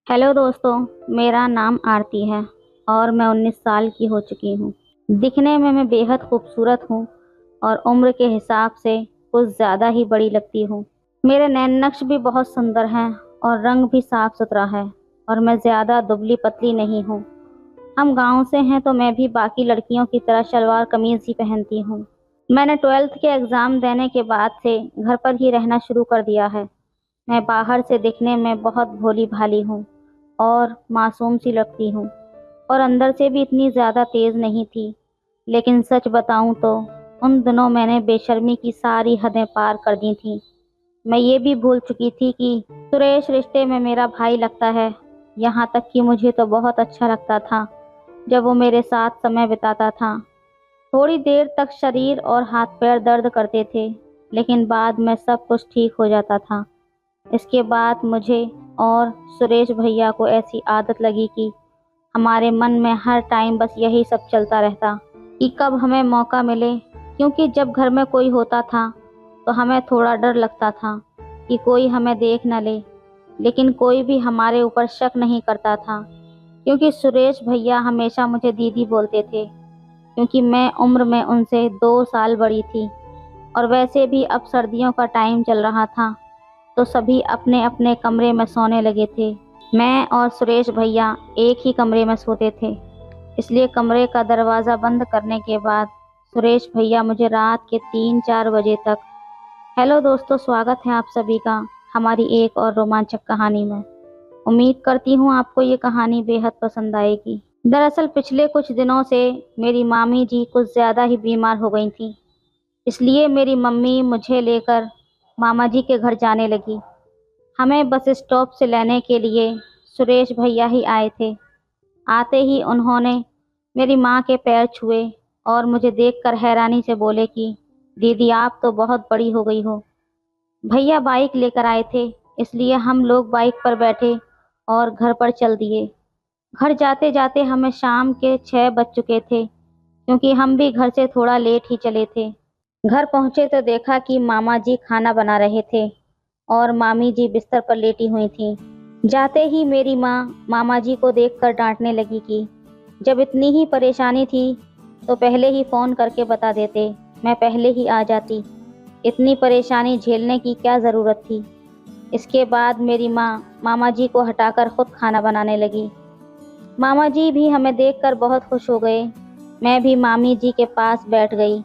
Hello दोस्तों। मेरा नाम आरती है और मैं 19 साल की हो चुकी हूँ। दिखने में मैं बेहद खूबसूरत हूँ और उम्र के हिसाब से कुछ ज़्यादा ही बड़ी लगती हूँ। मेरे नैन नक्श भी बहुत सुंदर हैं और रंग भी साफ सुथरा है और मैं ज़्यादा दुबली पतली नहीं हूँ। हम गांव से हैं तो मैं भी बाकी लड़कियों की तरह शलवार कमीज़ ही पहनती हूँ। मैंने 12th के एग्ज़ाम देने के बाद से घर पर ही रहना शुरू कर दिया है। मैं बाहर से दिखने में बहुत भोली भाली हूँ और मासूम सी लगती हूँ और अंदर से भी इतनी ज़्यादा तेज़ नहीं थी। लेकिन सच बताऊँ तो उन दिनों मैंने बेशर्मी की सारी हदें पार कर दी थीं। मैं ये भी भूल चुकी थी कि सुरेश रिश्ते में मेरा भाई लगता है। यहाँ तक कि मुझे तो बहुत अच्छा लगता था जब वो मेरे साथ समय बिताता था। थोड़ी देर तक शरीर और हाथ पैर दर्द करते थे, लेकिन बाद में सब कुछ ठीक हो जाता था। इसके बाद मुझे और सुरेश भैया को ऐसी आदत लगी कि हमारे मन में हर टाइम बस यही सब चलता रहता कि कब हमें मौका मिले। क्योंकि जब घर में कोई होता था तो हमें थोड़ा डर लगता था कि कोई हमें देख न ले, लेकिन कोई भी हमारे ऊपर शक नहीं करता था क्योंकि सुरेश भैया हमेशा मुझे दीदी बोलते थे, क्योंकि मैं उम्र में उनसे 2 साल बड़ी थी। और वैसे भी अब सर्दियों का टाइम चल रहा था तो सभी अपने अपने कमरे में सोने लगे थे। मैं और सुरेश भैया एक ही कमरे में सोते थे, इसलिए कमरे का दरवाज़ा बंद करने के बाद सुरेश भैया मुझे रात के 3-4 बजे तक। हेलो दोस्तों, स्वागत है आप सभी का हमारी एक और रोमांचक कहानी में। उम्मीद करती हूँ आपको ये कहानी बेहद पसंद आएगी। दरअसल पिछले कुछ दिनों से मेरी मामी जी कुछ ज़्यादा ही बीमार हो गई थी, इसलिए मेरी मम्मी मुझे लेकर मामा जी के घर जाने लगी। हमें बस स्टॉप से लेने के लिए सुरेश भैया ही आए थे। आते ही उन्होंने मेरी माँ के पैर छुए और मुझे देखकर हैरानी से बोले कि दीदी आप तो बहुत बड़ी हो गई हो। भैया बाइक लेकर आए थे, इसलिए हम लोग बाइक पर बैठे और घर पर चल दिए। घर जाते जाते हमें शाम के 6 बज चुके थे, क्योंकि हम भी घर से थोड़ा लेट ही चले थे। घर पहुंचे तो देखा कि मामा जी खाना बना रहे थे और मामी जी बिस्तर पर लेटी हुई थीं। जाते ही मेरी माँ मामा जी को देखकर डांटने लगी कि जब इतनी ही परेशानी थी तो पहले ही फ़ोन करके बता देते, मैं पहले ही आ जाती। इतनी परेशानी झेलने की क्या ज़रूरत थी। इसके बाद मेरी माँ मामा जी को हटाकर खुद खाना बनाने लगी। मामा जी भी हमें देखकर बहुत खुश हो गए। मैं भी मामी जी के पास बैठ गई।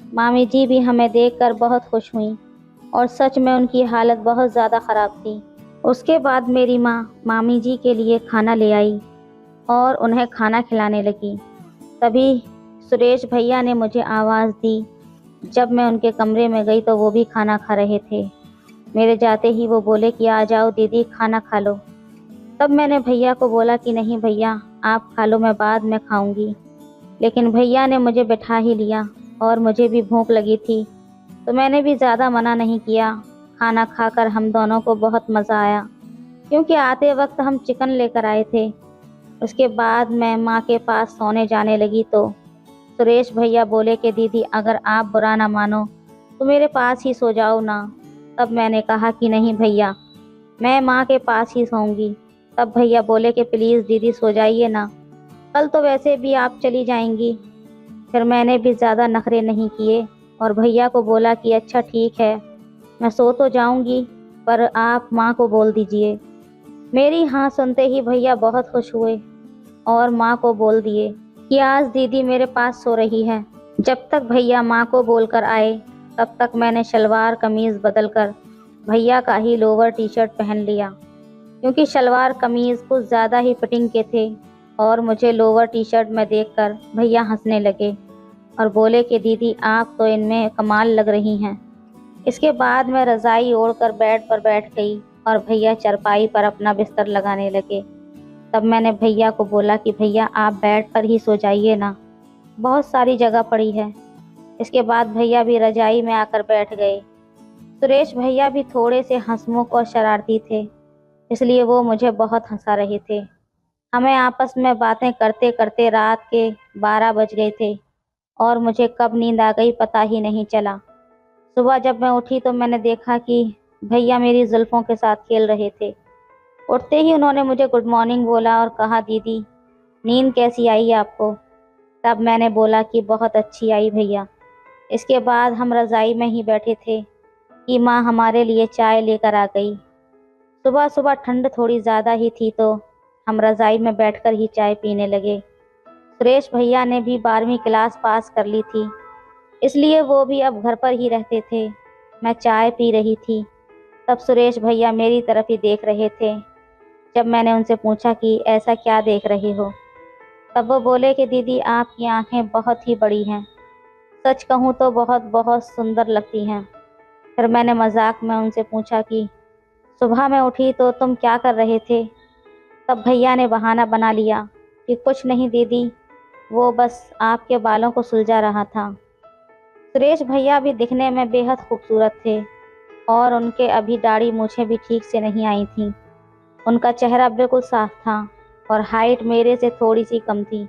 मामी जी भी हमें देखकर बहुत खुश हुईं और सच में उनकी हालत बहुत ज़्यादा ख़राब थी। उसके बाद मेरी माँ मामी जी के लिए खाना ले आई और उन्हें खाना खिलाने लगी। तभी सुरेश भैया ने मुझे आवाज़ दी। जब मैं उनके कमरे में गई तो वो भी खाना खा रहे थे। मेरे जाते ही वो बोले कि आ जाओ दीदी खाना खा लो। तब मैंने भैया को बोला कि नहीं भैया आप खा लो, मैं बाद में खाऊंगी। लेकिन भैया ने मुझे बैठा ही लिया और मुझे भी भूख लगी थी, तो मैंने भी ज़्यादा मना नहीं किया। खाना खाकर हम दोनों को बहुत मज़ा आया, क्योंकि आते वक्त हम चिकन लेकर आए थे। उसके बाद मैं माँ के पास सोने जाने लगी तो सुरेश भैया बोले कि दीदी अगर आप बुरा ना मानो तो मेरे पास ही सो जाओ ना। तब मैंने कहा कि नहीं भैया, मैं माँ के पास ही सोऊंगी। तब भैया बोले कि प्लीज़ दीदी सो जाइए ना, कल तो वैसे भी आप चली जाएंगी। फिर मैंने भी ज़्यादा नखरे नहीं किए और भैया को बोला कि अच्छा ठीक है, मैं सो तो जाऊंगी, पर आप माँ को बोल दीजिए। मेरी हाँ सुनते ही भैया बहुत खुश हुए और माँ को बोल दिए कि आज दीदी मेरे पास सो रही है। जब तक भैया माँ को बोलकर आए तब तक मैंने शलवार कमीज़ बदलकर भैया का ही लोअर टी शर्ट पहन लिया, क्योंकि शलवार कमीज़ कुछ ज़्यादा ही फिटिंग के थे। और मुझे लोअर टी शर्ट में देखकर भैया हंसने लगे और बोले कि दीदी आप तो इनमें कमाल लग रही हैं। इसके बाद मैं रज़ाई ओढ़कर बेड पर बैठ गई और भैया चारपाई पर अपना बिस्तर लगाने लगे। तब मैंने भैया को बोला कि भैया आप बेड पर ही सो जाइए ना, बहुत सारी जगह पड़ी है। इसके बाद भैया भी रज़ाई में आकर बैठ गए। सुरेश भैया भी थोड़े से हंसमुख और शरारती थे, इसलिए वो मुझे बहुत हंसा रहे थे। हमें आपस में बातें करते करते रात के 12 बज गए थे और मुझे कब नींद आ गई पता ही नहीं चला। सुबह जब मैं उठी तो मैंने देखा कि भैया मेरी जुल्फ़ों के साथ खेल रहे थे। उठते ही उन्होंने मुझे गुड मॉर्निंग बोला और कहा, दीदी नींद कैसी आई आपको? तब मैंने बोला कि बहुत अच्छी आई भैया। इसके बाद हम रज़ाई में ही बैठे थे कि माँ हमारे लिए चाय लेकर आ गई। सुबह सुबह ठंड थोड़ी ज़्यादा ही थी तो हम रज़ाई में बैठकर ही चाय पीने लगे। सुरेश भैया ने भी 12वीं क्लास पास कर ली थी, इसलिए वो भी अब घर पर ही रहते थे। मैं चाय पी रही थी, तब सुरेश भैया मेरी तरफ ही देख रहे थे। जब मैंने उनसे पूछा कि ऐसा क्या देख रहे हो, तब वो बोले कि दीदी आपकी आंखें बहुत ही बड़ी हैं, सच कहूँ तो बहुत बहुत सुंदर लगती हैं। फिर मैंने मजाक में उनसे पूछा कि सुबह में उठी तो तुम क्या कर रहे थे? तब भैया ने बहाना बना लिया कि कुछ नहीं दीदी, वो बस आपके बालों को सुलझा रहा था। सुरेश भैया भी दिखने में बेहद खूबसूरत थे और उनके अभी दाढ़ी मूछें भी ठीक से नहीं आई थीं। उनका चेहरा बिल्कुल साफ था और हाइट मेरे से थोड़ी सी कम थी।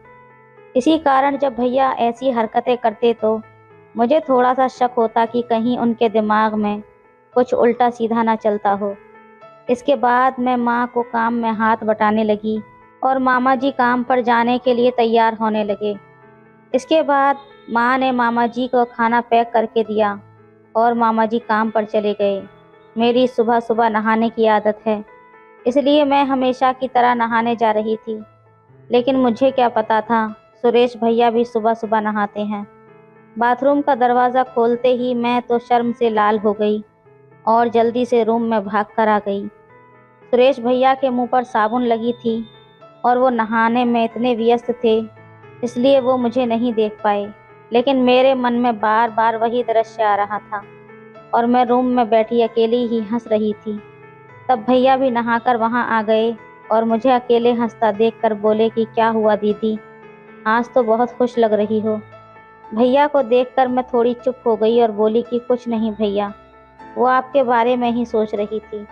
इसी कारण जब भैया ऐसी हरकतें करते तो मुझे थोड़ा सा शक होता कि कहीं उनके दिमाग में कुछ उल्टा सीधा ना चलता हो। इसके बाद मैं माँ को काम में हाथ बटाने लगी और मामा जी काम पर जाने के लिए तैयार होने लगे। इसके बाद माँ ने मामा जी को खाना पैक करके दिया और मामा जी काम पर चले गए। मेरी सुबह सुबह नहाने की आदत है, इसलिए मैं हमेशा की तरह नहाने जा रही थी। लेकिन मुझे क्या पता था सुरेश भैया भी सुबह सुबह नहाते हैं। बाथरूम का दरवाज़ा खोलते ही मैं तो शर्म से लाल हो गई और जल्दी से रूम में भाग कर आ गई। सुरेश भैया के मुंह पर साबुन लगी थी और वो नहाने में इतने व्यस्त थे, इसलिए वो मुझे नहीं देख पाए। लेकिन मेरे मन में बार बार वही दृश्य आ रहा था और मैं रूम में बैठी अकेली ही हंस रही थी। तब भैया भी नहाकर वहां आ गए और मुझे अकेले हंसता देखकर बोले कि क्या हुआ दीदी, आज तो बहुत खुश लग रही हो। भैया को देखकर मैं थोड़ी चुप हो गई और बोली कि कुछ नहीं भैया, वो आपके बारे में ही सोच रही थी।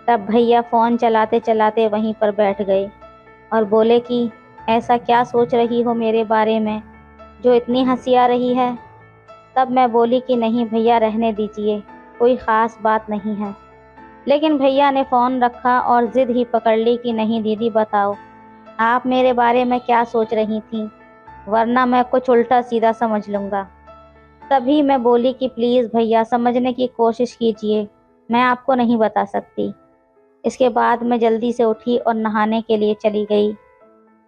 तब भैया फ़ोन चलाते चलाते वहीं पर बैठ गए और बोले कि ऐसा क्या सोच रही हो मेरे बारे में जो इतनी हंसी आ रही है? तब मैं बोली कि नहीं भैया, रहने दीजिए, कोई ख़ास बात नहीं है। लेकिन भैया ने फ़ोन रखा और ज़िद ही पकड़ ली कि नहीं दीदी बताओ, आप मेरे बारे में क्या सोच रही थीं, वरना मैं कुछ उल्टा सीधा समझ लूँगा। तभी मैं बोली कि प्लीज़ भैया समझने की कोशिश कीजिए, मैं आपको नहीं बता सकती। इसके बाद मैं जल्दी से उठी और नहाने के लिए चली गई।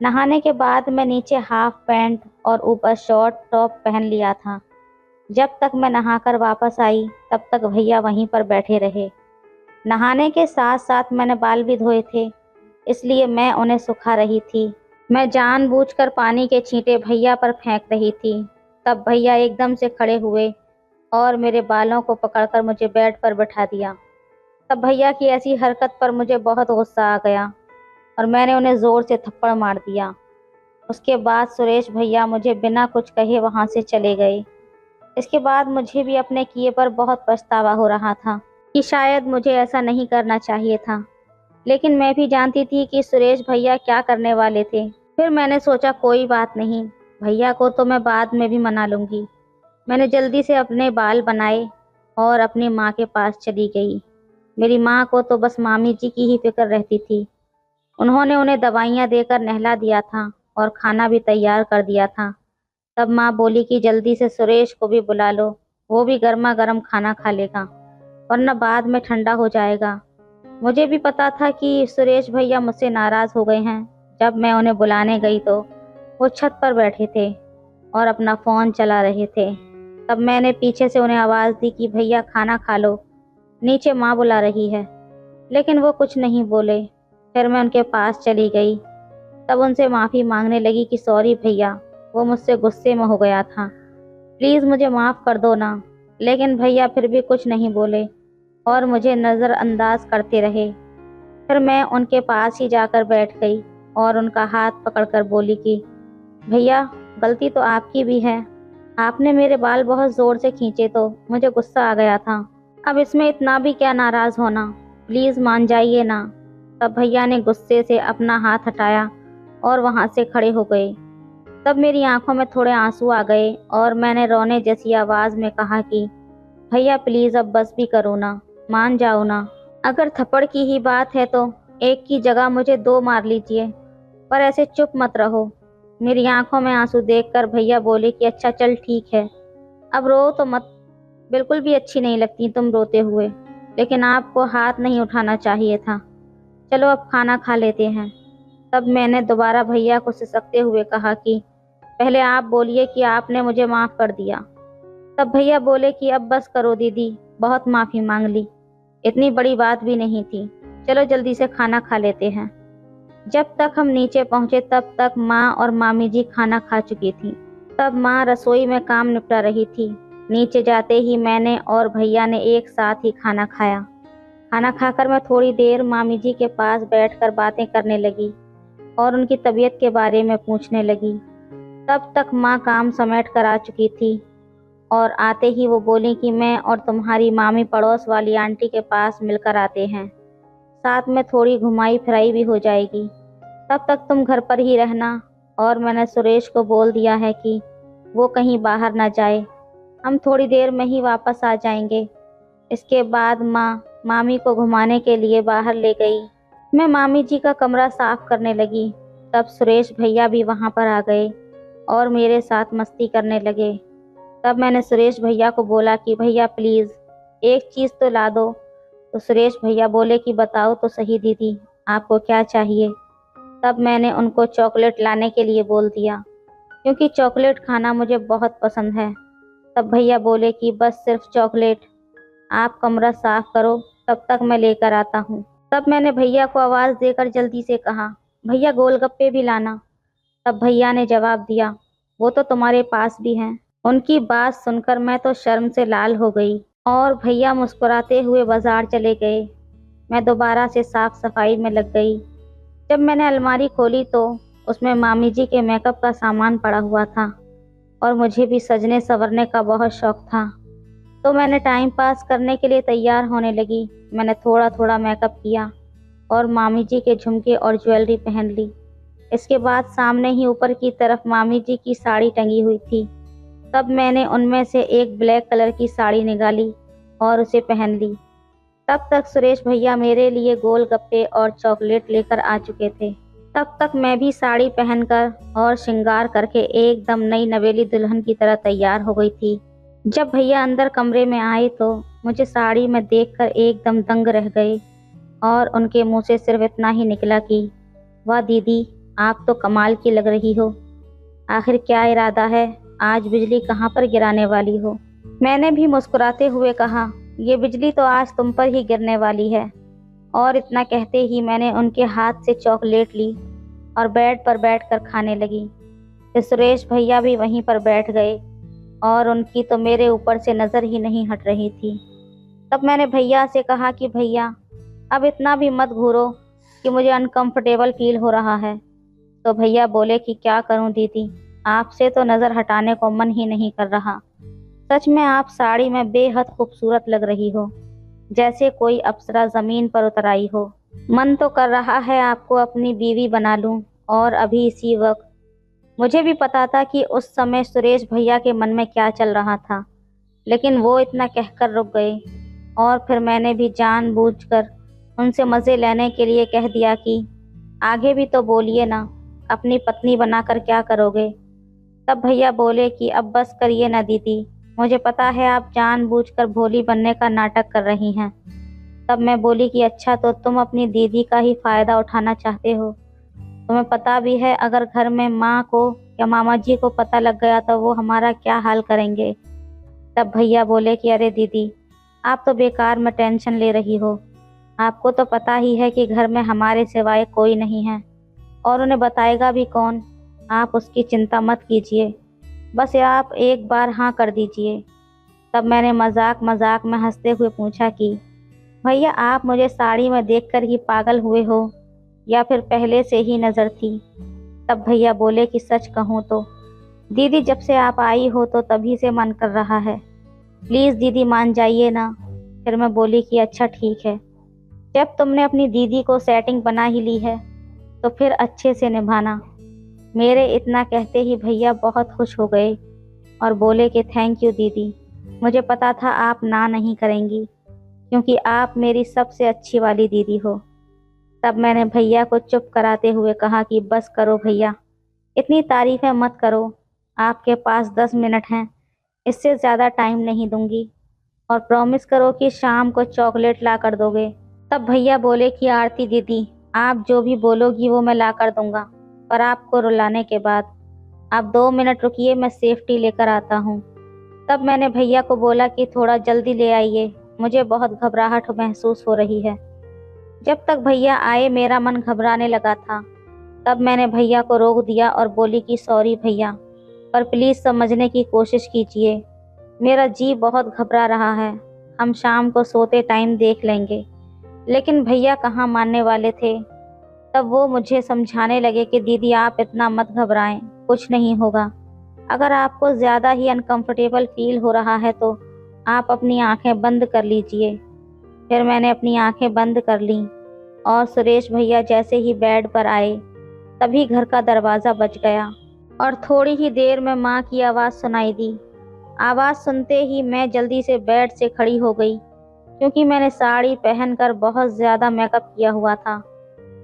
नहाने के बाद मैं नीचे हाफ पैंट और ऊपर शॉर्ट टॉप पहन लिया था। जब तक मैं नहाकर वापस आई तब तक भैया वहीं पर बैठे रहे। नहाने के साथ साथ मैंने बाल भी धोए थे, इसलिए मैं उन्हें सुखा रही थी। मैं जानबूझकर पानी के छींटे भैया पर फेंक रही थी। तब भैया एकदम से खड़े हुए और मेरे बालों को पकड़कर मुझे बेड पर बैठा दिया। तब भैया की ऐसी हरकत पर मुझे बहुत गुस्सा आ गया और मैंने उन्हें ज़ोर से थप्पड़ मार दिया। उसके बाद सुरेश भैया मुझे बिना कुछ कहे वहाँ से चले गए। इसके बाद मुझे भी अपने किए पर बहुत पछतावा हो रहा था कि शायद मुझे ऐसा नहीं करना चाहिए था। लेकिन मैं भी जानती थी कि सुरेश भैया क्या करने वाले थे। फिर मैंने सोचा कोई बात नहीं, भैया को तो मैं बाद में भी मना लूँगी। मैंने जल्दी से अपने बाल बनाए और अपनी माँ के पास चली गई। मेरी माँ को तो बस मामी जी की ही फिक्र रहती थी। उन्होंने उन्हें दवाइयाँ देकर नहला दिया था और खाना भी तैयार कर दिया था। तब माँ बोली कि जल्दी से सुरेश को भी बुला लो, वो भी गर्मा गर्म खाना खा लेगा, वरना बाद में ठंडा हो जाएगा। मुझे भी पता था कि सुरेश भैया मुझसे नाराज़ हो गए हैं। जब मैं उन्हें बुलाने गई तो वो छत पर बैठे थे और अपना फ़ोन चला रहे थे। तब मैंने पीछे से उन्हें आवाज़ दी कि भैया खाना खा लो, नीचे माँ बुला रही है। लेकिन वो कुछ नहीं बोले। फिर मैं उनके पास चली गई। तब उनसे माफ़ी मांगने लगी कि सॉरी भैया, वो मुझसे गुस्से में हो गया था, प्लीज़ मुझे माफ़ कर दो ना। लेकिन भैया फिर भी कुछ नहीं बोले और मुझे नज़रअंदाज करते रहे। फिर मैं उनके पास ही जाकर बैठ गई और उनका हाथ पकड़कर बोली कि भैया, गलती तो आपकी भी है, आपने मेरे बाल बहुत ज़ोर से खींचे तो मुझे गुस्सा आ गया था। अब इसमें इतना भी क्या नाराज़ होना, प्लीज़ मान जाइए ना। तब भैया ने गुस्से से अपना हाथ हटाया और वहाँ से खड़े हो गए। तब मेरी आंखों में थोड़े आंसू आ गए और मैंने रोने जैसी आवाज़ में कहा कि भैया प्लीज़ अब बस भी करो ना, मान जाओ ना। अगर थप्पड़ की ही बात है तो एक की जगह मुझे 2 मार लीजिए, पर ऐसे चुप मत रहो। मेरी आंखों में आंसू देखकर भैया बोले कि अच्छा चल ठीक है, अब रो तो मत, बिल्कुल भी अच्छी नहीं लगती तुम रोते हुए, लेकिन आपको हाथ नहीं उठाना चाहिए था। चलो अब खाना खा लेते हैं। तब मैंने दोबारा भैया को सिसकते हुए कहा कि पहले आप बोलिए कि आपने मुझे माफ़ कर दिया। तब भैया बोले कि अब बस करो दीदी, बहुत माफ़ी मांग ली, इतनी बड़ी बात भी नहीं थी, चलो जल्दी से खाना खा लेते हैं। जब तक हम नीचे पहुंचे तब तक माँ और मामी जी खाना खा चुकी थी। तब माँ रसोई में काम निपटा रही थी। नीचे जाते ही मैंने और भैया ने एक साथ ही खाना खाया। खाना खाकर मैं थोड़ी देर मामी जी के पास बैठकर बातें करने लगी और उनकी तबीयत के बारे में पूछने लगी। तब तक माँ काम समेट कर आ चुकी थी और आते ही वो बोली कि मैं और तुम्हारी मामी पड़ोस वाली आंटी के पास मिलकर आते हैं, साथ में थोड़ी घुमाई फिराई भी हो जाएगी, तब तक तुम घर पर ही रहना। और मैंने सुरेश को बोल दिया है कि वो कहीं बाहर ना जाए, हम थोड़ी देर में ही वापस आ जाएंगे। इसके बाद माँ मामी को घुमाने के लिए बाहर ले गई। मैं मामी जी का कमरा साफ करने लगी। तब सुरेश भैया भी वहाँ पर आ गए और मेरे साथ मस्ती करने लगे। तब मैंने सुरेश भैया को बोला कि भैया प्लीज़ एक चीज़ तो ला दो। तो सुरेश भैया बोले कि बताओ तो सही दीदी, आपको क्या चाहिए। तब मैंने उनको चॉकलेट लाने के लिए बोल दिया, क्योंकि चॉकलेट खाना मुझे बहुत पसंद है। तब भैया बोले कि बस सिर्फ चॉकलेट, आप कमरा साफ करो, तब तक मैं लेकर आता हूँ। तब मैंने भैया को आवाज़ देकर जल्दी से कहा, भैया गोलगप्पे भी लाना। तब भैया ने जवाब दिया, वो तो तुम्हारे पास भी हैं। उनकी बात सुनकर मैं तो शर्म से लाल हो गई और भैया मुस्कुराते हुए बाजार चले गए। मैं दोबारा से साफ सफाई में लग गई। जब मैंने अलमारी खोली तो उसमें मामी जी के मेकअप का सामान पड़ा हुआ था और मुझे भी सजने संवरने का बहुत शौक था, तो मैंने टाइम पास करने के लिए तैयार होने लगी। मैंने थोड़ा थोड़ा मेकअप किया और मामी जी के झुमके और ज्वेलरी पहन ली। इसके बाद सामने ही ऊपर की तरफ मामी जी की साड़ी टंगी हुई थी। तब मैंने उनमें से एक ब्लैक कलर की साड़ी निकाली और उसे पहन ली। तब तक सुरेश भैया मेरे लिए गोलगप्पे और चॉकलेट लेकर आ चुके थे। तब तक मैं भी साड़ी पहनकर और श्रृंगार करके एकदम नई नवेली दुल्हन की तरह तैयार हो गई थी। जब भैया अंदर कमरे में आए तो मुझे साड़ी में देखकर एकदम दंग रह गए और उनके मुंह से सिर्फ इतना ही निकला कि वाह दीदी, आप तो कमाल की लग रही हो। आखिर क्या इरादा है, आज बिजली कहाँ पर गिराने वाली हो। मैंने भी मुस्कुराते हुए कहा, ये बिजली तो आज तुम पर ही गिरने वाली है। और इतना कहते ही मैंने उनके हाथ से चॉकलेट ली और बेड पर बैठकर खाने लगी। फिर सुरेश भैया भी वहीं पर बैठ गए और उनकी तो मेरे ऊपर से नज़र ही नहीं हट रही थी। तब मैंने भैया से कहा कि भैया अब इतना भी मत घूरो कि मुझे अनकंफर्टेबल फील हो रहा है। तो भैया बोले कि क्या करूं दीदी, आपसे तो नज़र हटाने को मन ही नहीं कर रहा। सच में आप साड़ी में बेहद खूबसूरत लग रही हो, जैसे कोई अप्सरा ज़मीन पर उतर आई हो। मन तो कर रहा है आपको अपनी बीवी बना लूं और अभी इसी वक्त। मुझे भी पता था कि उस समय सुरेश भैया के मन में क्या चल रहा था, लेकिन वो इतना कहकर रुक गए। और फिर मैंने भी जानबूझकर उनसे मज़े लेने के लिए कह दिया कि आगे भी तो बोलिए ना, अपनी पत्नी बनाकर क्या करोगे। तब भैया बोले कि अब बस करिए ना दीदी, मुझे पता है आप जानबूझकर भोली बनने का नाटक कर रही हैं। तब मैं बोली कि अच्छा, तो तुम अपनी दीदी का ही फ़ायदा उठाना चाहते हो। तुम्हें पता भी है अगर घर में माँ को या मामा जी को पता लग गया तो वो हमारा क्या हाल करेंगे। तब भैया बोले कि अरे दीदी, आप तो बेकार में टेंशन ले रही हो। आपको तो पता ही है कि घर में हमारे सिवाय कोई नहीं है और उन्हें बताएगा भी कौन। आप उसकी चिंता मत कीजिए, बस आप एक बार हाँ कर दीजिए। तब मैंने मजाक मजाक में हंसते हुए पूछा कि भैया, आप मुझे साड़ी में देखकर ही पागल हुए हो या फिर पहले से ही नज़र थी। तब भैया बोले कि सच कहूँ तो दीदी, जब से आप आई हो तो तभी से मन कर रहा है, प्लीज़ दीदी मान जाइए ना। फिर मैं बोली कि अच्छा ठीक है, जब तुमने अपनी दीदी को सेटिंग बना ही ली है तो फिर अच्छे से निभाना। मेरे इतना कहते ही भैया बहुत खुश हो गए और बोले कि थैंक यू दीदी, मुझे पता था आप ना नहीं करेंगी, क्योंकि आप मेरी सबसे अच्छी वाली दीदी हो। तब मैंने भैया को चुप कराते हुए कहा कि बस करो भैया, इतनी तारीफें मत करो। आपके पास 10 मिनट हैं, इससे ज़्यादा टाइम नहीं दूंगी। और प्रॉमिस करो कि शाम को चॉकलेट ला कर दोगे। तब भैया बोले कि आरती दीदी, आप जो भी बोलोगी वो मैं ला कर दूंगा, पर आपको रुलाने के बाद। आप 2 मिनट रुकिए, मैं सेफ्टी लेकर आता हूँ। तब मैंने भैया को बोला कि थोड़ा जल्दी ले आइए, मुझे बहुत घबराहट महसूस हो रही है। जब तक भैया आए मेरा मन घबराने लगा था। तब मैंने भैया को रोक दिया और बोली कि सॉरी भैया, पर प्लीज़ समझने की कोशिश कीजिए, मेरा जी बहुत घबरा रहा है। हम शाम को सोते टाइम देख लेंगे। लेकिन भैया कहाँ मानने वाले थे। तब वो मुझे समझाने लगे कि दीदी आप इतना मत घबराएं, कुछ नहीं होगा। अगर आपको ज़्यादा ही अनकंफर्टेबल फील हो रहा है तो आप अपनी आंखें बंद कर लीजिए। फिर मैंने अपनी आंखें बंद कर लीं और सुरेश भैया जैसे ही बेड पर आए तभी घर का दरवाज़ा बज गया और थोड़ी ही देर में माँ की आवाज़ सुनाई दी। आवाज़ सुनते ही मैं जल्दी से बेड से खड़ी हो गई, क्योंकि मैंने साड़ी पहनकर बहुत ज़्यादा मेकअप किया हुआ था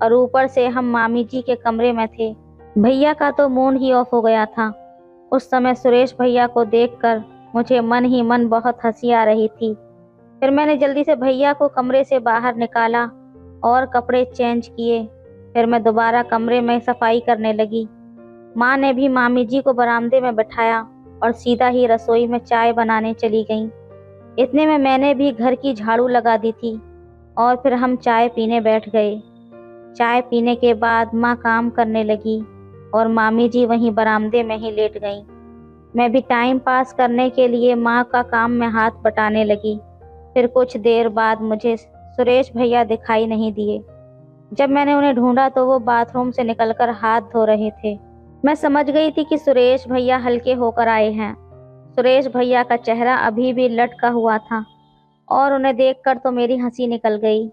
और ऊपर से हम मामी जी के कमरे में थे। भैया का तो मूड ही ऑफ हो गया था। उस समय सुरेश भैया को देखकर मुझे मन ही मन बहुत हंसी आ रही थी। फिर मैंने जल्दी से भैया को कमरे से बाहर निकाला और कपड़े चेंज किए। फिर मैं दोबारा कमरे में सफाई करने लगी। माँ ने भी मामी जी को बरामदे में बिठाया और सीधा ही रसोई में चाय बनाने चली गईं। इतने में मैंने भी घर की झाड़ू लगा दी थी और फिर हम चाय पीने बैठ गए। चाय पीने के बाद माँ काम करने लगी और मामी जी वहीं बरामदे में ही लेट गईं। मैं भी टाइम पास करने के लिए माँ का काम में हाथ बटाने लगी। फिर कुछ देर बाद मुझे सुरेश भैया दिखाई नहीं दिए। जब मैंने उन्हें ढूंढा तो वो बाथरूम से निकलकर हाथ धो रहे थे। मैं समझ गई थी कि सुरेश भैया हल्के होकर आए हैं। सुरेश भैया का चेहरा अभी भी लटका हुआ था और उन्हें देखकर तो मेरी हंसी निकल गई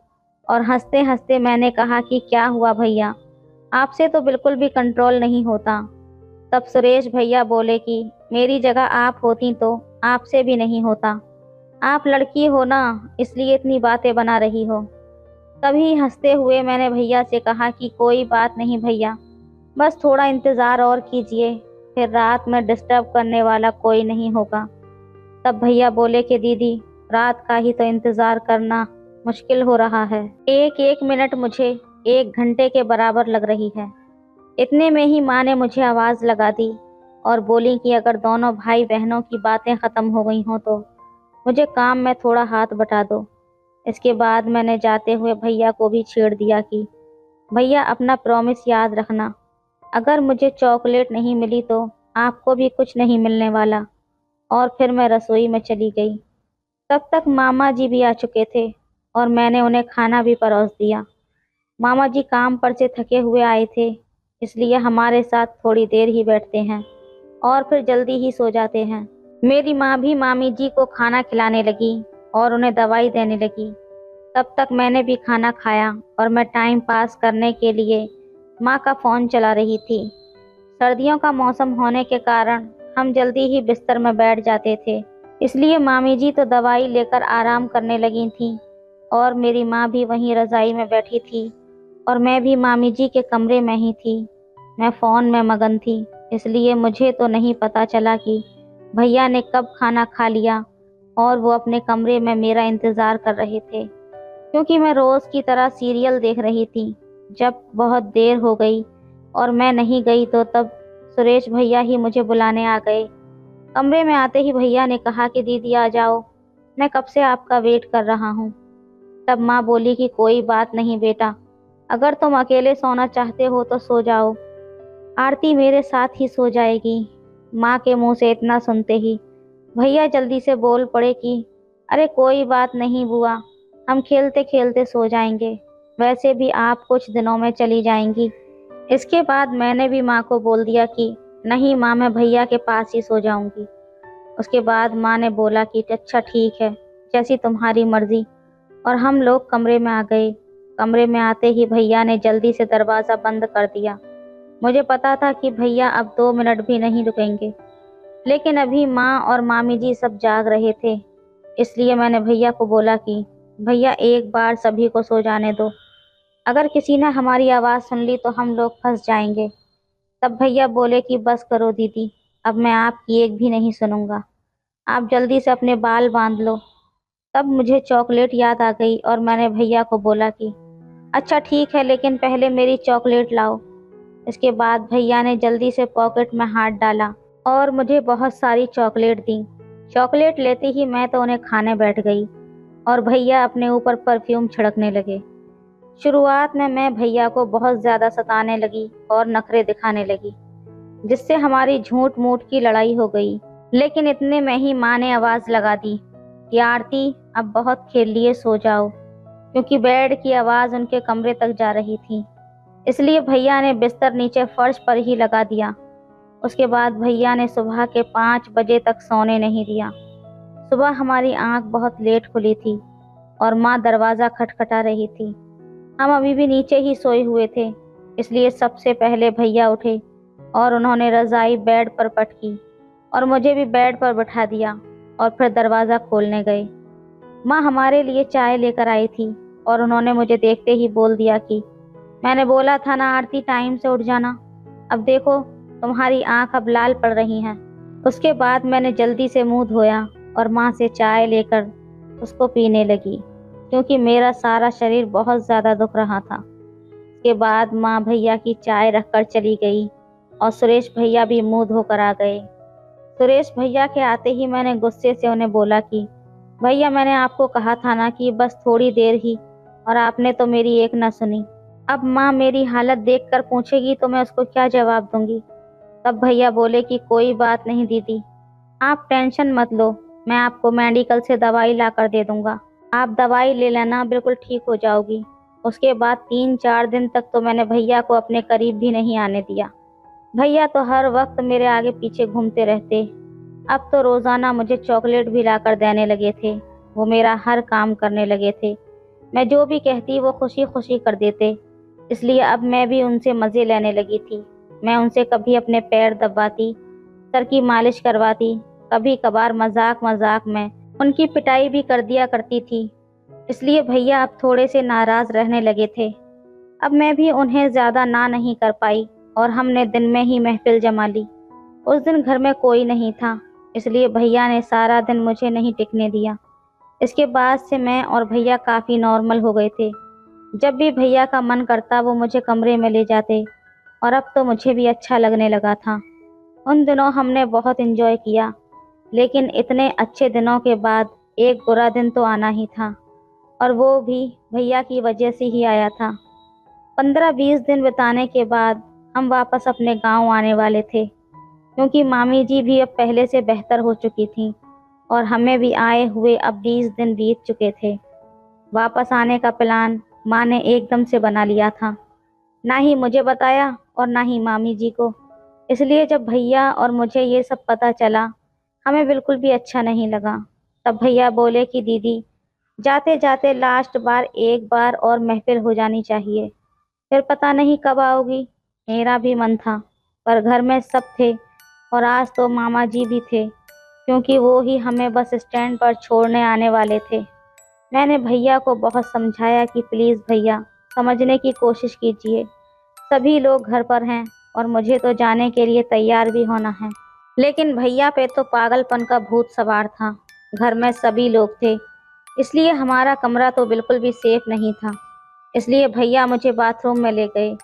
और हंसते हंसते मैंने कहा कि क्या हुआ भैया, आपसे तो बिल्कुल भी कंट्रोल नहीं होता। तब सुरेश भैया बोले कि मेरी जगह आप होती तो आपसे भी नहीं होता। आप लड़की हो ना, इसलिए इतनी बातें बना रही हो। तभी हंसते हुए मैंने भैया से कहा कि कोई बात नहीं भैया, बस थोड़ा इंतज़ार और कीजिए, फिर रात में डिस्टर्ब करने वाला कोई नहीं होगा। तब भैया बोले कि दीदी, रात का ही तो इंतज़ार करना मुश्किल हो रहा है। एक एक मिनट मुझे 1 घंटे के बराबर लग रही है। इतने में ही माँ ने मुझे आवाज़ लगा दी और बोली कि अगर दोनों भाई बहनों की बातें ख़त्म हो गई हों तो मुझे काम में थोड़ा हाथ बटा दो। इसके बाद मैंने जाते हुए भैया को भी छेड़ दिया कि भैया अपना प्रॉमिस याद रखना, अगर मुझे चॉकलेट नहीं मिली तो आपको भी कुछ नहीं मिलने वाला। और फिर मैं रसोई में चली गई। तब तक मामा जी भी आ चुके थे और मैंने उन्हें खाना भी परोस दिया। मामा जी काम पर से थके हुए आए थे, इसलिए हमारे साथ थोड़ी देर ही बैठते हैं और फिर जल्दी ही सो जाते हैं। मेरी माँ भी मामी जी को खाना खिलाने लगी और उन्हें दवाई देने लगी। तब तक मैंने भी खाना खाया और मैं टाइम पास करने के लिए माँ का फ़ोन चला रही थी। सर्दियों का मौसम होने के कारण हम जल्दी ही बिस्तर में बैठ जाते थे, इसलिए मामी जी तो दवाई लेकर आराम करने लगी थीं और मेरी माँ भी वहीं रज़ाई में बैठी थी और मैं भी मामी जी के कमरे में ही थी। मैं फ़ोन में मगन थी, इसलिए मुझे तो नहीं पता चला कि भैया ने कब खाना खा लिया और वो अपने कमरे में मेरा इंतज़ार कर रहे थे, क्योंकि मैं रोज़ की तरह सीरियल देख रही थी। जब बहुत देर हो गई और मैं नहीं गई तो तब सुरेश भैया ही मुझे बुलाने आ गए। कमरे में आते ही भैया ने कहा कि दीदी आ जाओ, मैं कब से आपका वेट कर रहा हूँ। तब माँ बोली कि कोई बात नहीं बेटा, अगर तुम अकेले सोना चाहते हो तो सो जाओ, आरती मेरे साथ ही सो जाएगी। माँ के मुंह से इतना सुनते ही भैया जल्दी से बोल पड़े कि अरे कोई बात नहीं बुआ, हम खेलते खेलते सो जाएंगे, वैसे भी आप कुछ दिनों में चली जाएंगी। इसके बाद मैंने भी माँ को बोल दिया कि नहीं माँ, मैं भैया के पास ही सो जाऊंगी। उसके बाद माँ ने बोला कि अच्छा ठीक है, जैसी तुम्हारी मर्जी। और हम लोग कमरे में आ गए। कमरे में आते ही भैया ने जल्दी से दरवाज़ा बंद कर दिया। मुझे पता था कि भैया अब 2 मिनट भी नहीं रुकेंगे, लेकिन अभी माँ और मामी जी सब जाग रहे थे, इसलिए मैंने भैया को बोला कि भैया एक बार सभी को सो जाने दो, अगर किसी ने हमारी आवाज़ सुन ली तो हम लोग फंस जाएंगे। तब भैया बोले कि बस करो दीदी, अब मैं आपकी एक भी नहीं सुनूंगा, आप जल्दी से अपने बाल बांध लो। तब मुझे चॉकलेट याद आ गई और मैंने भैया को बोला कि अच्छा ठीक है, लेकिन पहले मेरी चॉकलेट लाओ। इसके बाद भैया ने जल्दी से पॉकेट में हाथ डाला और मुझे बहुत सारी चॉकलेट दी। चॉकलेट लेते ही मैं तो उन्हें खाने बैठ गई और भैया अपने ऊपर परफ्यूम छिड़कने लगे। शुरुआत में मैं भैया को बहुत ज़्यादा सताने लगी और नखरे दिखाने लगी, जिससे हमारी झूठ मूठ की लड़ाई हो गई। लेकिन इतने में ही माँ ने आवाज़ लगा दी कि आरती, अब बहुत खेल लिए, सो जाओ, क्योंकि बेड की आवाज़ उनके कमरे तक जा रही थी। इसलिए भैया ने बिस्तर नीचे फर्श पर ही लगा दिया। उसके बाद भैया ने सुबह के 5 बजे तक सोने नहीं दिया। सुबह हमारी आंख बहुत लेट खुली थी और माँ दरवाज़ा खटखटा रही थी। हम अभी भी नीचे ही सोए हुए थे, इसलिए सबसे पहले भैया उठे और उन्होंने रज़ाई बेड पर पटकी और मुझे भी बेड पर बिठा दिया और फिर दरवाज़ा खोलने गए। माँ हमारे लिए चाय लेकर आई थी और उन्होंने मुझे देखते ही बोल दिया कि मैंने बोला था ना आरती, टाइम से उठ जाना, अब देखो तुम्हारी आंख अब लाल पड़ रही हैं। उसके बाद मैंने जल्दी से मुंह धोया और माँ से चाय लेकर उसको पीने लगी, क्योंकि मेरा सारा शरीर बहुत ज़्यादा दुख रहा था। उसके बाद माँ भैया की चाय रखकर चली गई और सुरेश भैया भी मुंह धोकर आ गए। सुरेश भैया के आते ही मैंने गुस्से से उन्हें बोला कि भैया, मैंने आपको कहा था ना कि बस थोड़ी देर ही, और आपने तो मेरी एक न सुनी। अब माँ मेरी हालत देखकर पूछेगी तो मैं उसको क्या जवाब दूंगी। तब भैया बोले कि कोई बात नहीं दीदी, आप टेंशन मत लो, मैं आपको मेडिकल से दवाई ला कर दे दूंगा, आप दवाई ले लेना, बिल्कुल ठीक हो जाओगी। उसके बाद 3-4 दिन तक तो मैंने भैया को अपने करीब भी नहीं आने दिया। भैया तो हर वक्त मेरे आगे पीछे घूमते रहते। अब तो रोज़ाना मुझे चॉकलेट भी लाकर देने लगे थे। वो मेरा हर काम करने लगे थे। मैं जो भी कहती वो खुशी खुशी कर देते। इसलिए अब मैं भी उनसे मज़े लेने लगी थी। मैं उनसे कभी अपने पैर दबाती, सर की मालिश करवाती, कभी कभार मजाक मजाक में उनकी पिटाई भी कर दिया करती थी। इसलिए भैया अब थोड़े से नाराज़ रहने लगे थे। अब मैं भी उन्हें ज़्यादा ना नहीं कर पाई और हमने दिन में ही महफिल जमा ली। उस दिन घर में कोई नहीं था, इसलिए भैया ने सारा दिन मुझे नहीं टिकने दिया। इसके बाद से मैं और भैया काफ़ी नॉर्मल हो गए थे। जब भी भैया का मन करता वो मुझे कमरे में ले जाते और अब तो मुझे भी अच्छा लगने लगा था। उन दिनों हमने बहुत एंजॉय किया, लेकिन इतने अच्छे दिनों के बाद एक बुरा दिन तो आना ही था, और वो भी भैया की वजह से ही आया था। 15-20 दिन बिताने के बाद हम वापस अपने गांव आने वाले थे, क्योंकि मामी जी भी अब पहले से बेहतर हो चुकी थीं और हमें भी आए हुए अब 20 दिन बीत चुके थे। वापस आने का प्लान माँ ने एकदम से बना लिया था, ना ही मुझे बताया और ना ही मामी जी को। इसलिए जब भैया और मुझे ये सब पता चला, हमें बिल्कुल भी अच्छा नहीं लगा। तब भैया बोले कि दीदी, जाते जाते लास्ट बार एक बार और महफिल हो जानी चाहिए, फिर पता नहीं कब आओगी। मेरा भी मन था, पर घर में सब थे और आज तो मामा जी भी थे, क्योंकि वो ही हमें बस स्टैंड पर छोड़ने आने वाले थे। मैंने भैया को बहुत समझाया कि प्लीज़ भैया, समझने की कोशिश कीजिए, सभी लोग घर पर हैं और मुझे तो जाने के लिए तैयार भी होना है। लेकिन भैया पे तो पागलपन का भूत सवार था। घर में सभी लोग थे, इसलिए हमारा कमरा तो बिल्कुल भी सेफ नहीं था। इसलिए भैया मुझे बाथरूम में ले गए।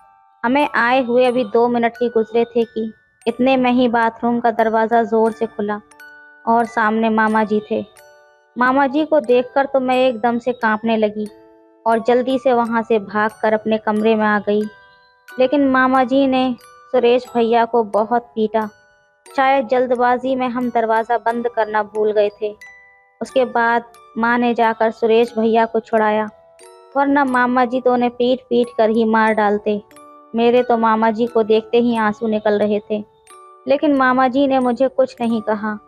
हमें आए हुए अभी 2 मिनट ही गुजरे थे कि इतने में ही बाथरूम का दरवाज़ा ज़ोर से खुला और सामने मामा जी थे। मामा जी को देखकर तो मैं एकदम से कांपने लगी और जल्दी से वहां से भागकर अपने कमरे में आ गई। लेकिन मामा जी ने सुरेश भैया को बहुत पीटा। शायद जल्दबाजी में हम दरवाज़ा बंद करना भूल गए थे। उसके बाद माँ ने जाकर सुरेश भैया को छुड़ाया, वरना मामा जी तो उन्हें पीट पीट कर ही मार डालते। मेरे तो मामा जी को देखते ही आंसू निकल रहे थे, लेकिन मामा जी ने मुझे कुछ नहीं कहा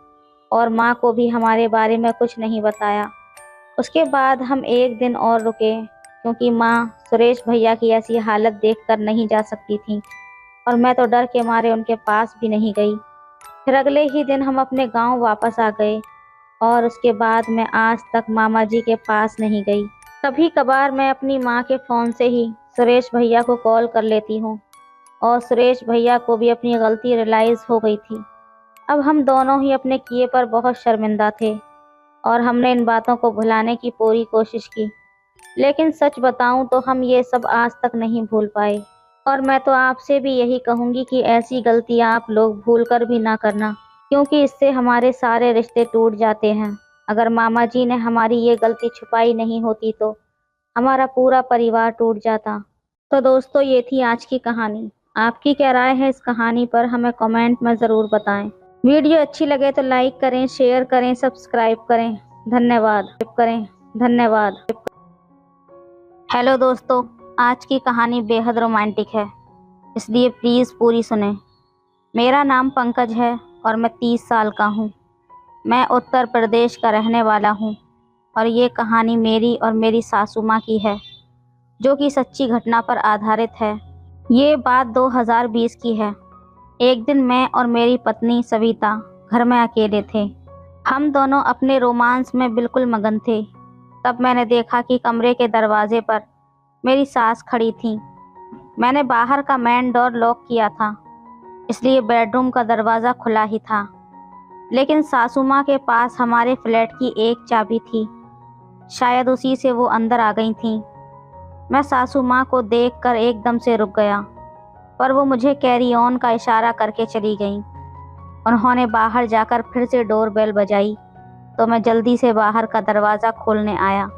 और माँ को भी हमारे बारे में कुछ नहीं बताया। उसके बाद हम एक दिन और रुके, क्योंकि माँ सुरेश भैया की ऐसी हालत देखकर नहीं जा सकती थी और मैं तो डर के मारे उनके पास भी नहीं गई। फिर अगले ही दिन हम अपने गांव वापस आ गए और उसके बाद मैं आज तक मामा जी के पास नहीं गई। कभी कभार मैं अपनी माँ के फ़ोन से ही सुरेश भैया को कॉल कर लेती हूँ और सुरेश भैया को भी अपनी गलती रियलाइज़ हो गई थी। अब हम दोनों ही अपने किए पर बहुत शर्मिंदा थे और हमने इन बातों को भुलाने की पूरी कोशिश की। लेकिन सच बताऊं तो हम ये सब आज तक नहीं भूल पाए। और मैं तो आपसे भी यही कहूँगी कि ऐसी गलतियाँ आप लोग भूल कर भी ना करना, क्योंकि इससे हमारे सारे रिश्ते टूट जाते हैं। अगर मामा जी ने हमारी ये गलती छुपाई नहीं होती तो हमारा पूरा परिवार टूट जाता। तो दोस्तों, ये थी आज की कहानी। आपकी क्या राय है इस कहानी पर, हमें कमेंट में ज़रूर बताएं। वीडियो अच्छी लगे तो लाइक करें, शेयर करें, सब्सक्राइब करें। धन्यवाद। हेलो दोस्तों, आज की कहानी बेहद रोमांटिक है, इसलिए प्लीज़ पूरी सुनें। मेरा नाम पंकज है और मैं 30 साल का हूँ। मैं उत्तर प्रदेश का रहने वाला हूँ और ये कहानी मेरी और मेरी सासू माँ की है, जो कि सच्ची घटना पर आधारित है। ये बात 2020 की है। एक दिन मैं और मेरी पत्नी सविता घर में अकेले थे। हम दोनों अपने रोमांस में बिल्कुल मगन थे। तब मैंने देखा कि कमरे के दरवाजे पर मेरी सास खड़ी थी। मैंने बाहर का मेन डोर लॉक किया था, इसलिए बेडरूम का दरवाज़ा खुला ही था। लेकिन सासू माँ के पास हमारे फ्लैट की एक चाबी थी। शायद उसी से वो अंदर आ गई थीं। मैं सासू माँ को देखकर एकदम से रुक गया, पर वो मुझे कैरी ऑन का इशारा करके चली गईं। उन्होंने बाहर जाकर फिर से डोर बेल बजाई, तो मैं जल्दी से बाहर का दरवाज़ा खोलने आया।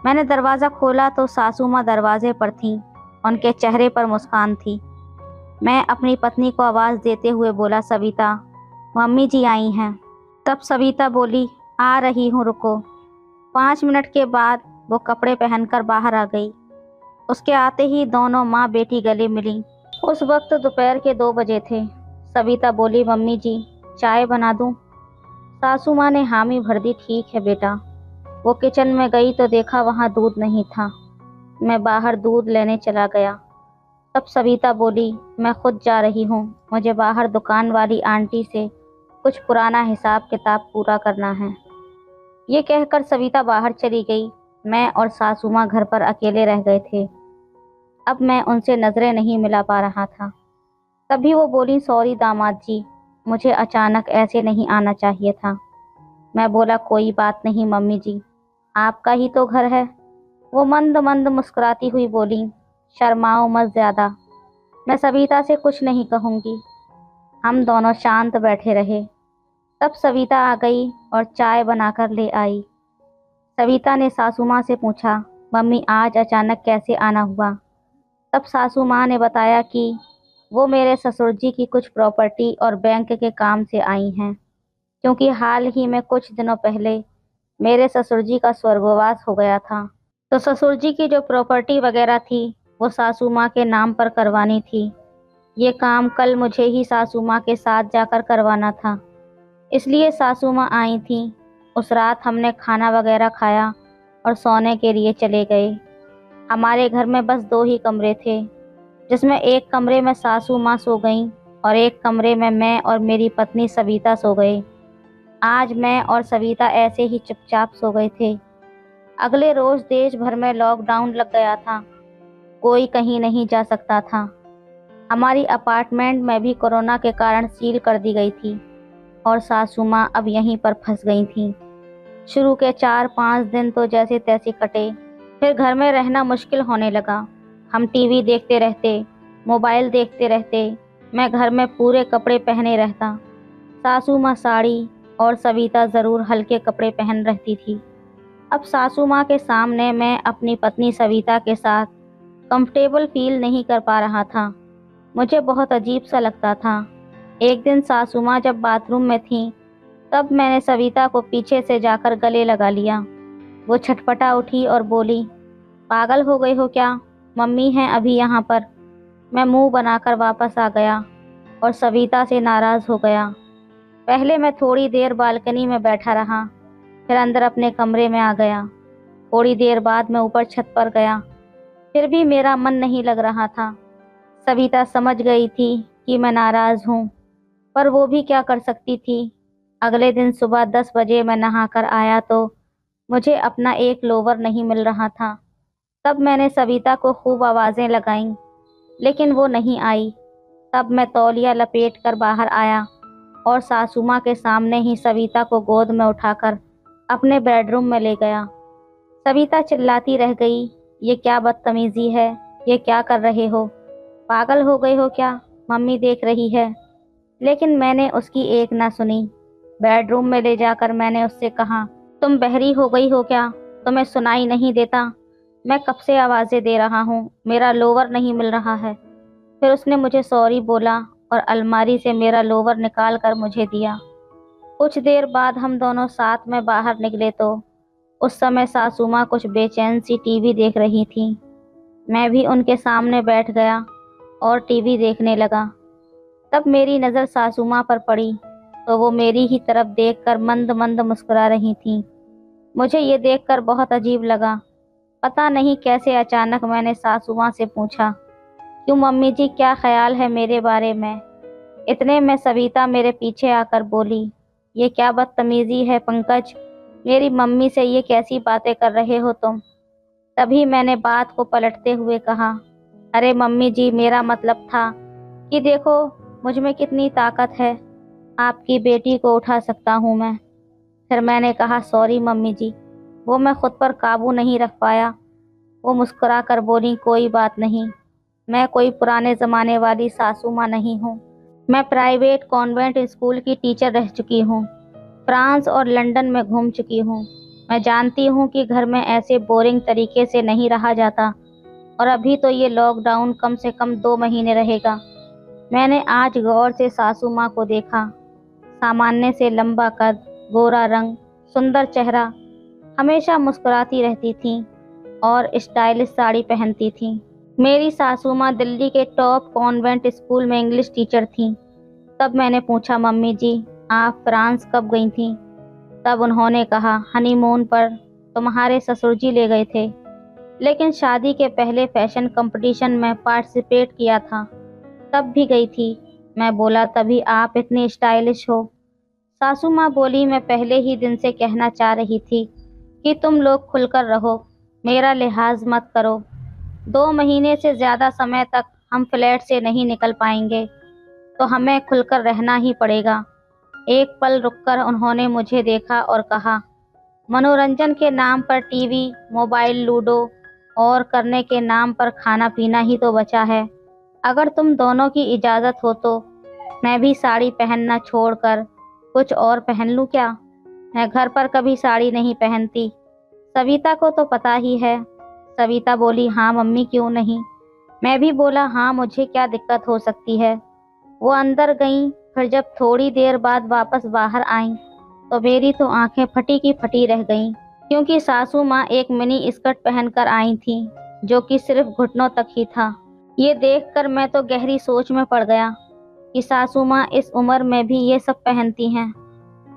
मैंने दरवाज़ा खोला तो सासू माँ दरवाजे पर थीं। उनके चेहरे पर मुस्कान थी। मैं अपनी पत्नी को आवाज़ देते हुए बोला, सविता, मम्मी जी आई हैं। तब सविता बोली, आ रही हूँ, रुको। 5 मिनट के बाद वो कपड़े पहनकर बाहर आ गई। उसके आते ही दोनों माँ बेटी गले मिली। उस वक्त दोपहर के 2 बजे थे। सविता बोली, मम्मी जी, चाय बना दूँ? सासू माँ ने हामी भर दी, ठीक है बेटा। वो किचन में गई तो देखा वहाँ दूध नहीं था। मैं बाहर दूध लेने चला गया। तब सविता बोली, मैं खुद जा रही हूँ, मुझे बाहर दुकान वाली आंटी से कुछ पुराना हिसाब किताब पूरा करना है। ये कहकर सविता बाहर चली गई। मैं और सासू माँ घर पर अकेले रह गए थे। अब मैं उनसे नज़रें नहीं मिला पा रहा था। तभी वो बोली, सॉरी दामाद जी, मुझे अचानक ऐसे नहीं आना चाहिए था। मैं बोला, कोई बात नहीं मम्मी जी, आपका ही तो घर है। वो मंद मंद मुस्कुराती हुई बोली, शर्माओ मत ज़्यादा, मैं सविता से कुछ नहीं कहूँगी। हम दोनों शांत बैठे रहे। तब सविता आ गई और चाय बनाकर ले आई। सविता ने सासू माँ से पूछा, मम्मी आज अचानक कैसे आना हुआ? तब सासू माँ ने बताया कि वो मेरे ससुर जी की कुछ प्रॉपर्टी और बैंक के काम से आई हैं, क्योंकि हाल ही में कुछ दिनों पहले मेरे ससुर जी का स्वर्गवास हो गया था। तो ससुर जी की जो प्रॉपर्टी वगैरह थी वो सासू माँ के नाम पर करवानी थी। ये काम कल मुझे ही सासू माँ के साथ जाकर करवाना था, इसलिए सासू माँ आई थी। उस रात हमने खाना वगैरह खाया और सोने के लिए चले गए। हमारे घर में बस 2 ही कमरे थे, जिसमें एक कमरे में सासू माँ सो गईं और एक कमरे में मैं और मेरी पत्नी सविता सो गए। आज मैं और सविता ऐसे ही चुपचाप सो गए थे। अगले रोज देश भर में लॉकडाउन लग गया था। कोई कहीं नहीं जा सकता था। हमारी अपार्टमेंट में भी कोरोना के कारण सील कर दी गई थी और सासू माँ अब यहीं पर फंस गई थीं। शुरू के 4-5 दिन तो जैसे तैसे कटे, फिर घर में रहना मुश्किल होने लगा। हम टीवी देखते रहते, मोबाइल देखते रहते। मैं घर में पूरे कपड़े पहने रहता। सासू माँ साड़ी और सविता ज़रूर हल्के कपड़े पहन रहती थी। अब सासू माँ के सामने मैं अपनी पत्नी सविता के साथ कंफर्टेबल फील नहीं कर पा रहा था। मुझे बहुत अजीब सा लगता था। एक दिन सासू माँ जब बाथरूम में थीं, तब मैंने सविता को पीछे से जाकर गले लगा लिया। वो छटपटा उठी और बोली, पागल हो गई हो क्या? मम्मी हैं अभी यहाँ पर। मैं मुंह बनाकर वापस आ गया और सविता से नाराज़ हो गया। पहले मैं थोड़ी देर बालकनी में बैठा रहा, फिर अंदर अपने कमरे में आ गया। थोड़ी देर बाद मैं ऊपर छत पर गया, फिर भी मेरा मन नहीं लग रहा था। सविता समझ गई थी कि मैं नाराज़ हूँ, पर वो भी क्या कर सकती थी। अगले दिन सुबह 10 बजे मैं नहाकर आया तो मुझे अपना एक लोवर नहीं मिल रहा था। तब मैंने सविता को खूब आवाज़ें लगाईं, लेकिन वो नहीं आई। तब मैं तौलिया लपेट कर बाहर आया और सासू माँ के सामने ही सविता को गोद में उठाकर अपने बेडरूम में ले गया। सविता चिल्लाती रह गई, ये क्या बदतमीजी है, ये क्या कर रहे हो, पागल हो गए हो क्या, मम्मी देख रही है। लेकिन मैंने उसकी एक ना सुनी। बेडरूम में ले जाकर मैंने उससे कहा, तुम बहरी हो गई हो क्या, तुम्हें सुनाई नहीं देता, मैं कब से आवाज़ें दे रहा हूँ, मेरा लोवर नहीं मिल रहा है। फिर उसने मुझे सॉरी बोला और अलमारी से मेरा लोवर निकाल कर मुझे दिया। कुछ देर बाद हम दोनों साथ में बाहर निकले तो उस समय सासू माँ कुछ बेचैन सी टीवी देख रही थी। मैं भी उनके सामने बैठ गया और टीवी देखने लगा। तब मेरी नज़र सासू माँ पर पड़ी तो वो मेरी ही तरफ देखकर मंद मंद मुस्कुरा रही थीं। मुझे ये देखकर बहुत अजीब लगा। पता नहीं कैसे अचानक मैंने सासू माँ से पूछा, क्यों मम्मी जी, क्या ख्याल है मेरे बारे में। इतने में सविता मेरे पीछे आकर बोली, ये क्या बदतमीजी है पंकज, मेरी मम्मी से ये कैसी बातें कर रहे हो तुम। तभी मैंने बात को पलटते हुए कहा, अरे मम्मी जी, मेरा मतलब था कि देखो मुझ में कितनी ताकत है, आपकी बेटी को उठा सकता हूँ मैं। फिर मैंने कहा, सॉरी मम्मी जी, वो मैं खुद पर काबू नहीं रख पाया। वो मुस्कुरा कर बोली, कोई बात नहीं, मैं कोई पुराने ज़माने वाली सासू माँ नहीं हूँ। मैं प्राइवेट कॉन्वेंट स्कूल की टीचर रह चुकी हूँ, फ्रांस और लंदन में घूम चुकी हूँ। मैं जानती हूँ कि घर में ऐसे बोरिंग तरीके से नहीं रहा जाता, और अभी तो ये लॉकडाउन कम से कम 2 महीने रहेगा। मैंने आज गौर से सासू माँ को देखा। सामान्य से लंबा कद, गोरा रंग, सुंदर चेहरा, हमेशा मुस्कुराती रहती थीं और स्टाइलिश साड़ी पहनती थीं। मेरी सासू माँ दिल्ली के टॉप कॉन्वेंट स्कूल में इंग्लिश टीचर थीं। तब मैंने पूछा, मम्मी जी, आप फ्रांस कब गई थीं। तब उन्होंने कहा, हनीमून पर तुम्हारे ससुर जी ले गए थे, लेकिन शादी के पहले फैशन कंपटीशन में पार्टिसिपेट किया था, तब भी गई थी। मैं बोला, तभी आप इतनी स्टाइलिश हो। सासू माँ बोली, मैं पहले ही दिन से कहना चाह रही थी कि तुम लोग खुलकर रहो, मेरा लिहाज मत करो। 2 महीने से ज़्यादा समय तक हम फ्लैट से नहीं निकल पाएंगे, तो हमें खुलकर रहना ही पड़ेगा। एक पल रुककर उन्होंने मुझे देखा और कहा, मनोरंजन के नाम पर टीवी, मोबाइल, लूडो और करने के नाम पर खाना पीना ही तो बचा है। अगर तुम दोनों की इजाज़त हो तो मैं भी साड़ी पहनना छोड़कर कुछ और पहन लूँ क्या। मैं घर पर कभी साड़ी नहीं पहनती, सविता को तो पता ही है। सविता बोली, हाँ मम्मी, क्यों नहीं। मैं भी बोला, हाँ, मुझे क्या दिक्कत हो सकती है। वो अंदर गईं, फिर जब थोड़ी देर बाद वापस बाहर आईं तो मेरी तो आंखें फटी की फटी रह गईं, क्योंकि सासू माँ एक मिनी स्कर्ट पहनकर आई थीं, जो कि सिर्फ घुटनों तक ही था। ये देखकर मैं तो गहरी सोच में पड़ गया कि सासू माँ इस उम्र में भी ये सब पहनती हैं।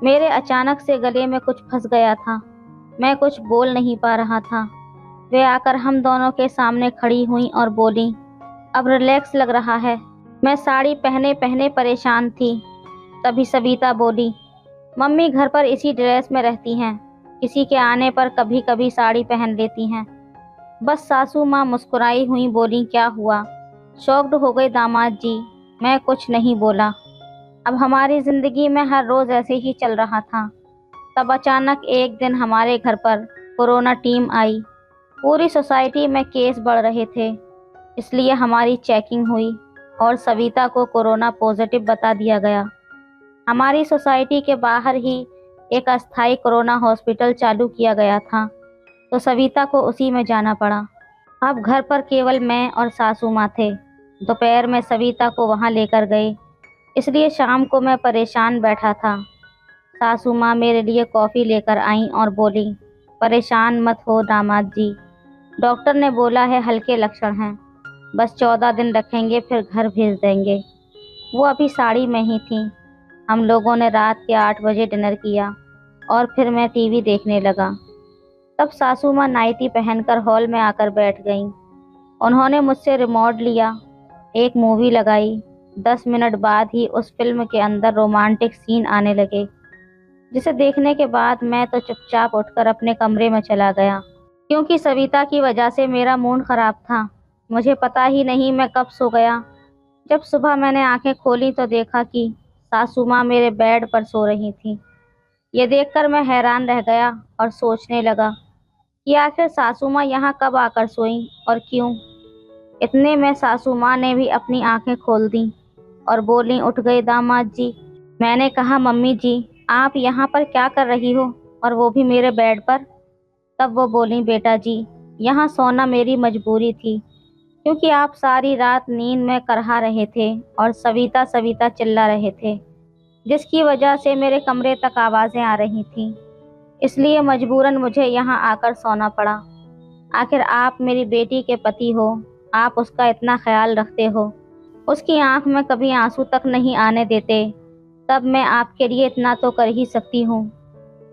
मेरे अचानक से गले में कुछ फंस गया था, मैं कुछ बोल नहीं पा रहा था। वे आकर हम दोनों के सामने खड़ी हुई और बोली, अब रिलैक्स लग रहा है। मैं साड़ी पहने पहने परेशान थी। तभी सविता बोली, मम्मी घर पर इसी ड्रेस में रहती हैं, किसी के आने पर कभी कभी साड़ी पहन लेती हैं। बस सासू माँ मुस्कुराई हुई बोली, क्या हुआ, शॉक्ड हो गए दामाद जी। मैं कुछ नहीं बोला। अब हमारी ज़िंदगी में हर रोज़ ऐसे ही चल रहा था। तब अचानक एक दिन हमारे घर पर कोरोना टीम आई। पूरी सोसाइटी में केस बढ़ रहे थे, इसलिए हमारी चेकिंग हुई और सविता को कोरोना पॉजिटिव बता दिया गया। हमारी सोसाइटी के बाहर ही एक अस्थायी कोरोना हॉस्पिटल चालू किया गया था, तो सविता को उसी में जाना पड़ा। अब घर पर केवल मैं और सासू माँ थे। दोपहर में सविता को वहाँ लेकर गए, इसलिए शाम को मैं परेशान बैठा था। सासू माँ मेरे लिए कॉफ़ी लेकर आईं और बोली, परेशान मत हो दामाद जी, डॉक्टर ने बोला है हल्के लक्षण हैं, बस 14 दिन रखेंगे फिर घर भेज देंगे। वो अभी साड़ी में ही थी। हम लोगों ने रात के 8 बजे डिनर किया और फिर मैं टीवी देखने लगा। तब सासू माँ नाइटी पहनकर हॉल में आकर बैठ गईं। उन्होंने मुझसे रिमोट लिया, एक मूवी लगाई। 10 मिनट बाद ही उस फिल्म के अंदर रोमांटिक सीन आने लगे, जिसे देखने के बाद मैं तो चुपचाप उठकर अपने कमरे में चला गया, क्योंकि सविता की वजह से मेरा मूड खराब था। मुझे पता ही नहीं मैं कब सो गया। जब सुबह मैंने आंखें खोली तो देखा कि सासू माँ मेरे बेड पर सो रही थी। ये देखकर मैं हैरान रह गया और सोचने लगा कि आखिर सासू माँ यहाँ कब आकर सोईं और क्यों। इतने में सासू माँ ने भी अपनी आंखें खोल दी और बोली, उठ गए दामाद जी। मैंने कहा, मम्मी जी आप यहाँ पर क्या कर रही हो, और वो भी मेरे बेड पर। तब वो बोली, बेटा जी यहाँ सोना मेरी मजबूरी थी, क्योंकि आप सारी रात नींद में करहा रहे थे और सविता सविता चिल्ला रहे थे, जिसकी वजह से मेरे कमरे तक आवाज़ें आ रही थीं। इसलिए मजबूरन मुझे यहाँ आकर सोना पड़ा। आखिर आप मेरी बेटी के पति हो, आप उसका इतना ख्याल रखते हो, उसकी आंख में कभी आंसू तक नहीं आने देते, तब मैं आपके लिए इतना तो कर ही सकती हूँ।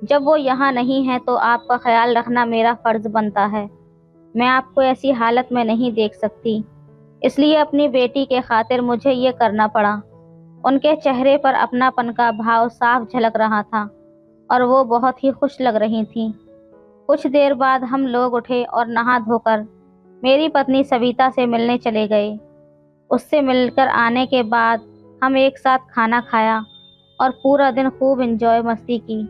जब वो यहाँ नहीं है तो आपका ख्याल रखना मेरा फ़र्ज़ बनता है। मैं आपको ऐसी हालत में नहीं देख सकती, इसलिए अपनी बेटी के खातिर मुझे ये करना पड़ा। उनके चेहरे पर अपनापन का भाव साफ झलक रहा था और वो बहुत ही खुश लग रही थीं। कुछ देर बाद हम लोग उठे और नहा धोकर मेरी पत्नी सविता से मिलने चले गए। उससे मिलकर आने के बाद हम एक साथ खाना खाया और पूरा दिन खूब एंजॉय मस्ती की।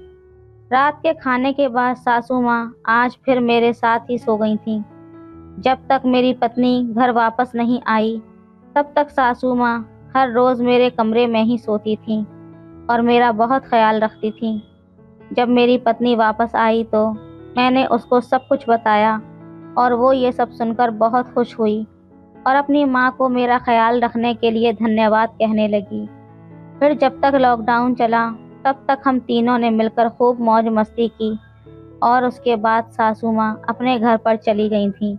रात के खाने के बाद सासू माँ आज फिर मेरे साथ ही सो गई थीं। जब तक मेरी पत्नी घर वापस नहीं आई, तब तक सासू माँ हर रोज़ मेरे कमरे में ही सोती थीं और मेरा बहुत ख्याल रखती थीं। जब मेरी पत्नी वापस आई तो मैंने उसको सब कुछ बताया और वो ये सब सुनकर बहुत खुश हुई और अपनी माँ को मेरा ख्याल रखने के लिए धन्यवाद कहने लगी। फिर जब तक लॉकडाउन चला, तब तक हम तीनों ने मिलकर खूब मौज मस्ती की और उसके बाद सासू माँ अपने घर पर चली गई थीं।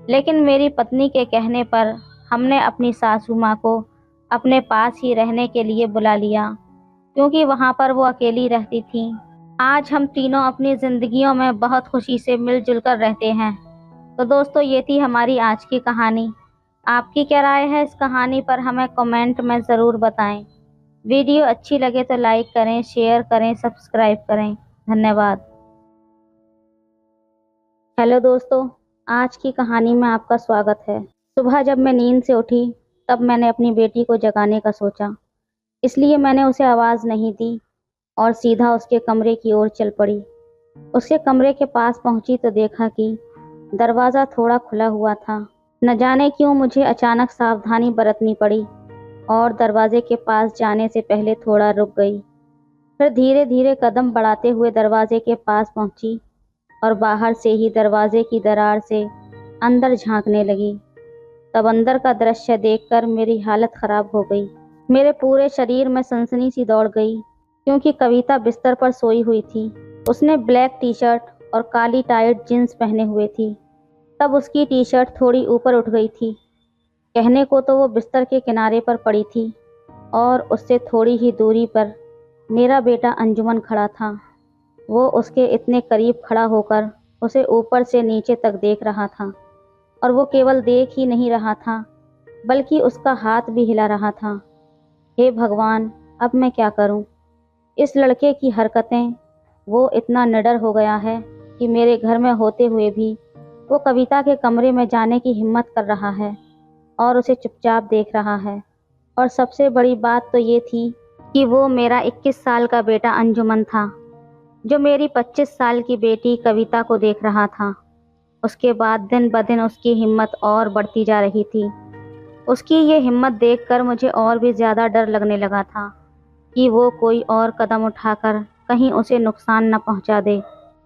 लेकिन मेरी पत्नी के कहने पर हमने अपनी सासू माँ को अपने पास ही रहने के लिए बुला लिया, क्योंकि वहाँ पर वो अकेली रहती थीं। आज हम तीनों अपनी ज़िंदगियों में बहुत खुशी से मिलजुल कर रहते हैं। तो दोस्तों, ये थी हमारी आज की कहानी। आपकी क्या राय है इस कहानी पर, हमें कमेंट में ज़रूर बताएं। वीडियो अच्छी लगे तो लाइक करें, शेयर करें, सब्सक्राइब करें। धन्यवाद। हेलो दोस्तों, आज की कहानी में आपका स्वागत है। सुबह जब मैं नींद से उठी, तब मैंने अपनी बेटी को जगाने का सोचा, इसलिए मैंने उसे आवाज़ नहीं दी और सीधा उसके कमरे की ओर चल पड़ी। उसके कमरे के पास पहुंची तो देखा कि दरवाज़ा थोड़ा खुला हुआ था। न जाने क्यों मुझे अचानक सावधानी बरतनी पड़ी और दरवाजे के पास जाने से पहले थोड़ा रुक गई। फिर धीरे धीरे कदम बढ़ाते हुए दरवाजे के पास पहुंची और बाहर से ही दरवाजे की दरार से अंदर झांकने लगी। तब अंदर का दृश्य देखकर मेरी हालत खराब हो गई। मेरे पूरे शरीर में सनसनी सी दौड़ गई, क्योंकि कविता बिस्तर पर सोई हुई थी। उसने ब्लैक टी शर्ट और काली टाइट जींस पहने हुए थी। तब उसकी टी शर्ट थोड़ी ऊपर उठ गई थी। कहने को तो वो बिस्तर के किनारे पर पड़ी थी और उससे थोड़ी ही दूरी पर मेरा बेटा अंजुमन खड़ा था। वो उसके इतने करीब खड़ा होकर उसे ऊपर से नीचे तक देख रहा था, और वो केवल देख ही नहीं रहा था बल्कि उसका हाथ भी हिला रहा था। हे भगवान, अब मैं क्या करूं? इस लड़के की हरकतें, वो इतना निडर हो गया है कि मेरे घर में होते हुए भी वो कविता के कमरे में जाने की हिम्मत कर रहा है और उसे चुपचाप देख रहा है। और सबसे बड़ी बात तो ये थी कि वो मेरा 21 साल का बेटा अंजुमन था, जो मेरी 25 साल की बेटी कविता को देख रहा था। उसके बाद दिन ब दिन उसकी हिम्मत और बढ़ती जा रही थी। उसकी ये हिम्मत देखकर मुझे और भी ज़्यादा डर लगने लगा था कि वो कोई और कदम उठाकर कहीं उसे नुकसान न पहुंचा दे,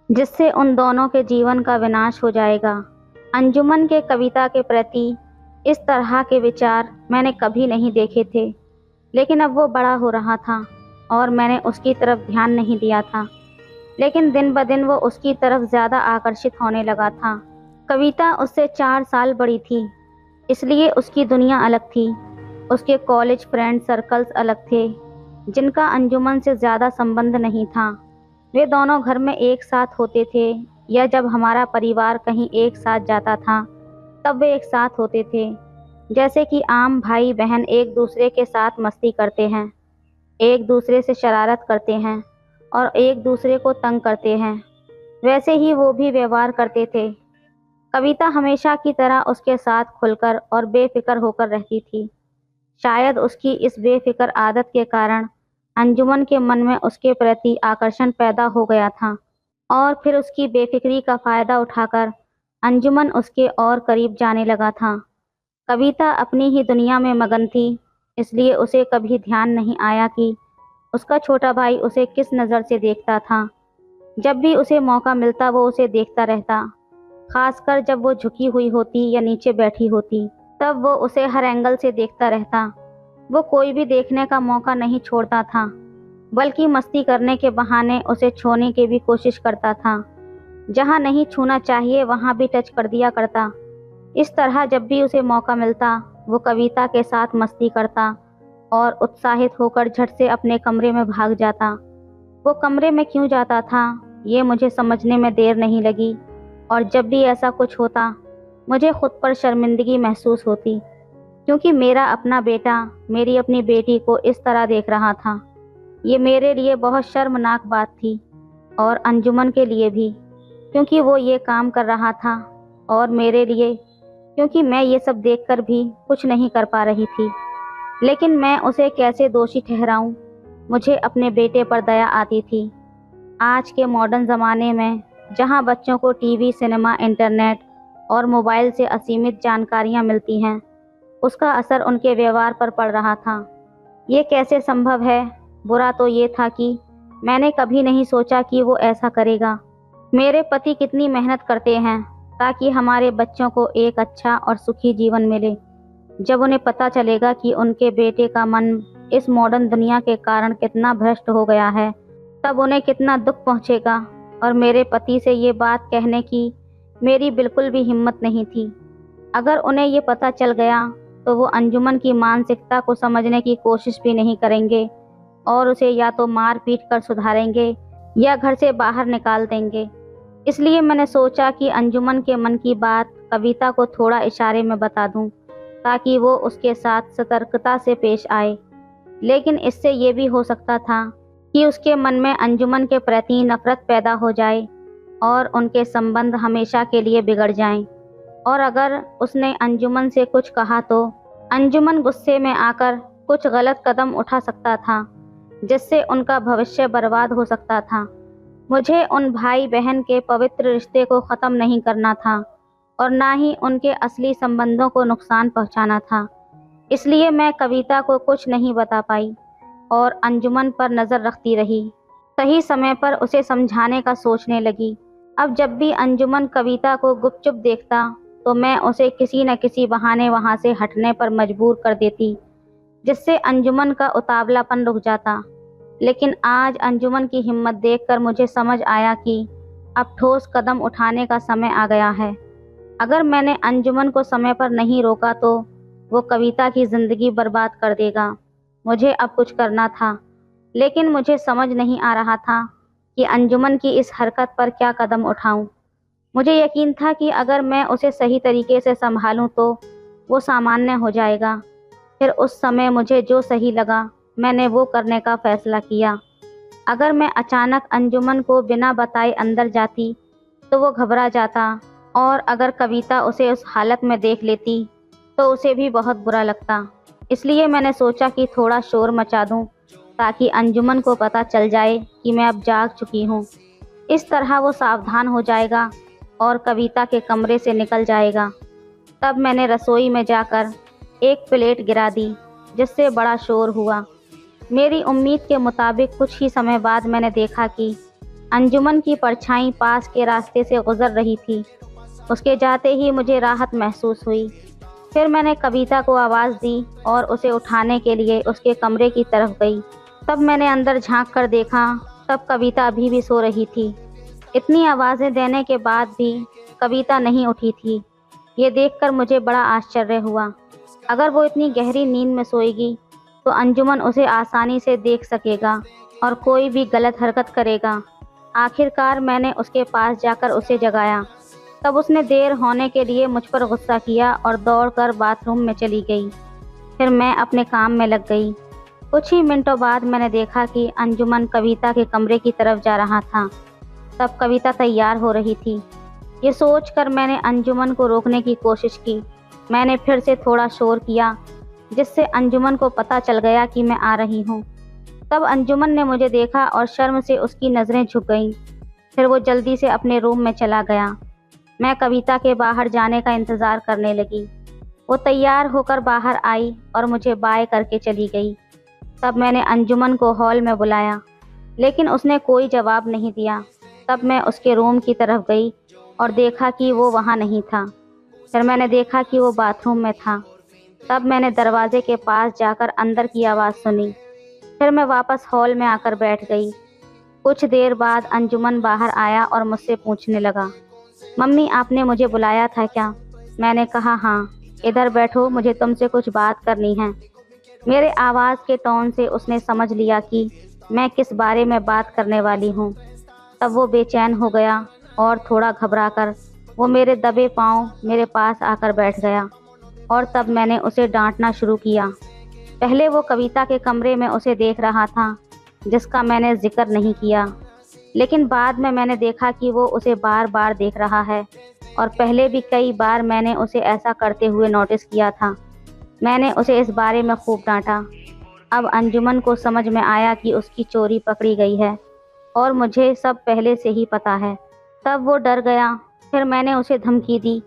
जिससे उन दोनों के जीवन का विनाश हो जाएगा। अंजुमन के कविता के प्रति इस तरह के विचार मैंने कभी नहीं देखे थे, लेकिन अब वो बड़ा हो रहा था और मैंने उसकी तरफ ध्यान नहीं दिया था। लेकिन दिन ब दिन वो उसकी तरफ ज़्यादा आकर्षित होने लगा था। कविता उससे 4 साल बड़ी थी, इसलिए उसकी दुनिया अलग थी। उसके कॉलेज फ्रेंड सर्कल्स अलग थे, जिनका अंजुमन से ज़्यादा संबंध नहीं था। वे दोनों घर में एक साथ होते थे, या जब हमारा परिवार कहीं एक साथ जाता था तब वे एक साथ होते थे। जैसे कि आम भाई बहन एक दूसरे के साथ मस्ती करते हैं, एक दूसरे से शरारत करते हैं और एक दूसरे को तंग करते हैं, वैसे ही वो भी व्यवहार करते थे। कविता हमेशा की तरह उसके साथ खुलकर और बेफिक्र होकर रहती थी। शायद उसकी इस बेफिक्र आदत के कारण अंजुमन के मन में उसके प्रति आकर्षण पैदा हो गया था, और फिर उसकी बेफिक्री का फायदा उठाकर अंजुमन उसके और करीब जाने लगा था। कविता अपनी ही दुनिया में मगन थी, इसलिए उसे कभी ध्यान नहीं आया कि उसका छोटा भाई उसे किस नज़र से देखता था। जब भी उसे मौका मिलता वो उसे देखता रहता, खासकर जब वो झुकी हुई होती या नीचे बैठी होती, तब वो उसे हर एंगल से देखता रहता। वो कोई भी देखने का मौका नहीं छोड़ता था, बल्कि मस्ती करने के बहाने उसे छूने की भी कोशिश करता था। जहाँ नहीं छूना चाहिए वहाँ भी टच कर दिया करता। इस तरह जब भी उसे मौका मिलता वो कविता के साथ मस्ती करता और उत्साहित होकर झट से अपने कमरे में भाग जाता। वो कमरे में क्यों जाता था ये मुझे समझने में देर नहीं लगी, और जब भी ऐसा कुछ होता मुझे खुद पर शर्मिंदगी महसूस होती, क्योंकि मेरा अपना बेटा मेरी अपनी बेटी को इस तरह देख रहा था। ये मेरे लिए बहुत शर्मनाक बात थी, और अंजुमन के लिए भी, क्योंकि वो ये काम कर रहा था, और मेरे लिए क्योंकि मैं ये सब देखकर भी कुछ नहीं कर पा रही थी। लेकिन मैं उसे कैसे दोषी ठहराऊं? मुझे अपने बेटे पर दया आती थी। आज के मॉडर्न ज़माने में जहां बच्चों को टीवी, सिनेमा, इंटरनेट और मोबाइल से असीमित जानकारियां मिलती हैं, उसका असर उनके व्यवहार पर पड़ रहा था। ये कैसे संभव है? बुरा तो ये था कि मैंने कभी नहीं सोचा कि वो ऐसा करेगा। मेरे पति कितनी मेहनत करते हैं ताकि हमारे बच्चों को एक अच्छा और सुखी जीवन मिले। जब उन्हें पता चलेगा कि उनके बेटे का मन इस मॉडर्न दुनिया के कारण कितना भ्रष्ट हो गया है, तब उन्हें कितना दुख पहुंचेगा। और मेरे पति से ये बात कहने की मेरी बिल्कुल भी हिम्मत नहीं थी। अगर उन्हें ये पता चल गया तो वो अंजुमन की मानसिकता को समझने की कोशिश भी नहीं करेंगे, और उसे या तो मार पीट कर सुधारेंगे या घर से बाहर निकाल देंगे। इसलिए मैंने सोचा कि अंजुमन के मन की बात कविता को थोड़ा इशारे में बता दूं, ताकि वो उसके साथ सतर्कता से पेश आए। लेकिन इससे ये भी हो सकता था कि उसके मन में अंजुमन के प्रति नफरत पैदा हो जाए और उनके संबंध हमेशा के लिए बिगड़ जाएं। और अगर उसने अंजुमन से कुछ कहा तो अंजुमन गुस्से में आकर कुछ गलत कदम उठा सकता था, जिससे उनका भविष्य बर्बाद हो सकता था। मुझे उन भाई बहन के पवित्र रिश्ते को ख़त्म नहीं करना था, और ना ही उनके असली संबंधों को नुकसान पहुंचाना था। इसलिए मैं कविता को कुछ नहीं बता पाई और अंजुमन पर नज़र रखती रही। सही समय पर उसे समझाने का सोचने लगी। अब जब भी अंजुमन कविता को गुपचुप देखता तो मैं उसे किसी न किसी बहाने वहाँ से हटने पर मजबूर कर देती, जिससे अंजुमन का उतावलापन रुक जाता। लेकिन आज अंजुमन की हिम्मत देखकर मुझे समझ आया कि अब ठोस कदम उठाने का समय आ गया है। अगर मैंने अंजुमन को समय पर नहीं रोका तो वो कविता की ज़िंदगी बर्बाद कर देगा। मुझे अब कुछ करना था, लेकिन मुझे समझ नहीं आ रहा था कि अंजुमन की इस हरकत पर क्या कदम उठाऊं। मुझे यकीन था कि अगर मैं उसे सही तरीके से संभालूं तो वो सामान्य हो जाएगा। फिर उस समय मुझे जो सही लगा मैंने वो करने का फैसला किया। अगर मैं अचानक अंजुमन को बिना बताए अंदर जाती तो वो घबरा जाता, और अगर कविता उसे उस हालत में देख लेती तो उसे भी बहुत बुरा लगता। इसलिए मैंने सोचा कि थोड़ा शोर मचा दूं ताकि अंजुमन को पता चल जाए कि मैं अब जाग चुकी हूँ। इस तरह वो सावधान हो जाएगा और कविता के कमरे से निकल जाएगा। तब मैंने रसोई में जाकर एक प्लेट गिरा दी, जिससे बड़ा शोर हुआ। मेरी उम्मीद के मुताबिक कुछ ही समय बाद मैंने देखा कि अंजुमन की परछाई पास के रास्ते से गुजर रही थी। उसके जाते ही मुझे राहत महसूस हुई। फिर मैंने कविता को आवाज़ दी और उसे उठाने के लिए उसके कमरे की तरफ गई। तब मैंने अंदर झांक कर देखा, तब कविता अभी भी सो रही थी। इतनी आवाज़ें देने के बाद भी कविता नहीं उठी थी। ये देखकर मुझे बड़ा आश्चर्य हुआ। अगर वो इतनी गहरी नींद में सोएगी तो अंजुमन उसे आसानी से देख सकेगा और कोई भी गलत हरकत करेगा। आखिरकार मैंने उसके पास जाकर उसे जगाया। तब उसने देर होने के लिए मुझ पर गुस्सा किया और दौड़कर बाथरूम में चली गई। फिर मैं अपने काम में लग गई। कुछ ही मिनटों बाद मैंने देखा कि अंजुमन कविता के कमरे की तरफ जा रहा था। तब कविता तैयार हो रही थी। ये सोचकर मैंने अंजुमन को रोकने की कोशिश की। मैंने फिर से थोड़ा शोर किया, जिससे अंजुमन को पता चल गया कि मैं आ रही हूँ। तब अंजुमन ने मुझे देखा और शर्म से उसकी नज़रें झुक गईं। फिर वो जल्दी से अपने रूम में चला गया। मैं कविता के बाहर जाने का इंतज़ार करने लगी। वो तैयार होकर बाहर आई और मुझे बाय करके चली गई। तब मैंने अंजुमन को हॉल में बुलाया, लेकिन उसने कोई जवाब नहीं दिया। तब मैं उसके रूम की तरफ गई और देखा कि वो वहाँ नहीं था। फिर मैंने देखा कि वो बाथरूम में था। तब मैंने दरवाजे के पास जाकर अंदर की आवाज़ सुनी। फिर मैं वापस हॉल में आकर बैठ गई। कुछ देर बाद अंजुमन बाहर आया और मुझसे पूछने लगा, मम्मी आपने मुझे बुलाया था क्या? मैंने कहा हाँ, इधर बैठो, मुझे तुमसे कुछ बात करनी है। मेरे आवाज़ के टोन से उसने समझ लिया कि मैं किस बारे में बात करने वाली हूँ। तब वो बेचैन हो गया और थोड़ा घबराकर वो मेरे दबे पाँव मेरे पास आकर बैठ गया और तब मैंने उसे डांटना शुरू किया। पहले वो कविता के कमरे में उसे देख रहा था, जिसका मैंने जिक्र नहीं किया, लेकिन बाद में मैंने देखा कि वो उसे बार बार देख रहा है और पहले भी कई बार मैंने उसे ऐसा करते हुए नोटिस किया था। मैंने उसे इस बारे में खूब डांटा। अब अंजुमन को समझ में आया कि उसकी चोरी पकड़ी गई है और मुझे सब पहले से ही पता है। तब वो डर गया। फिर मैंने उसे धमकी दी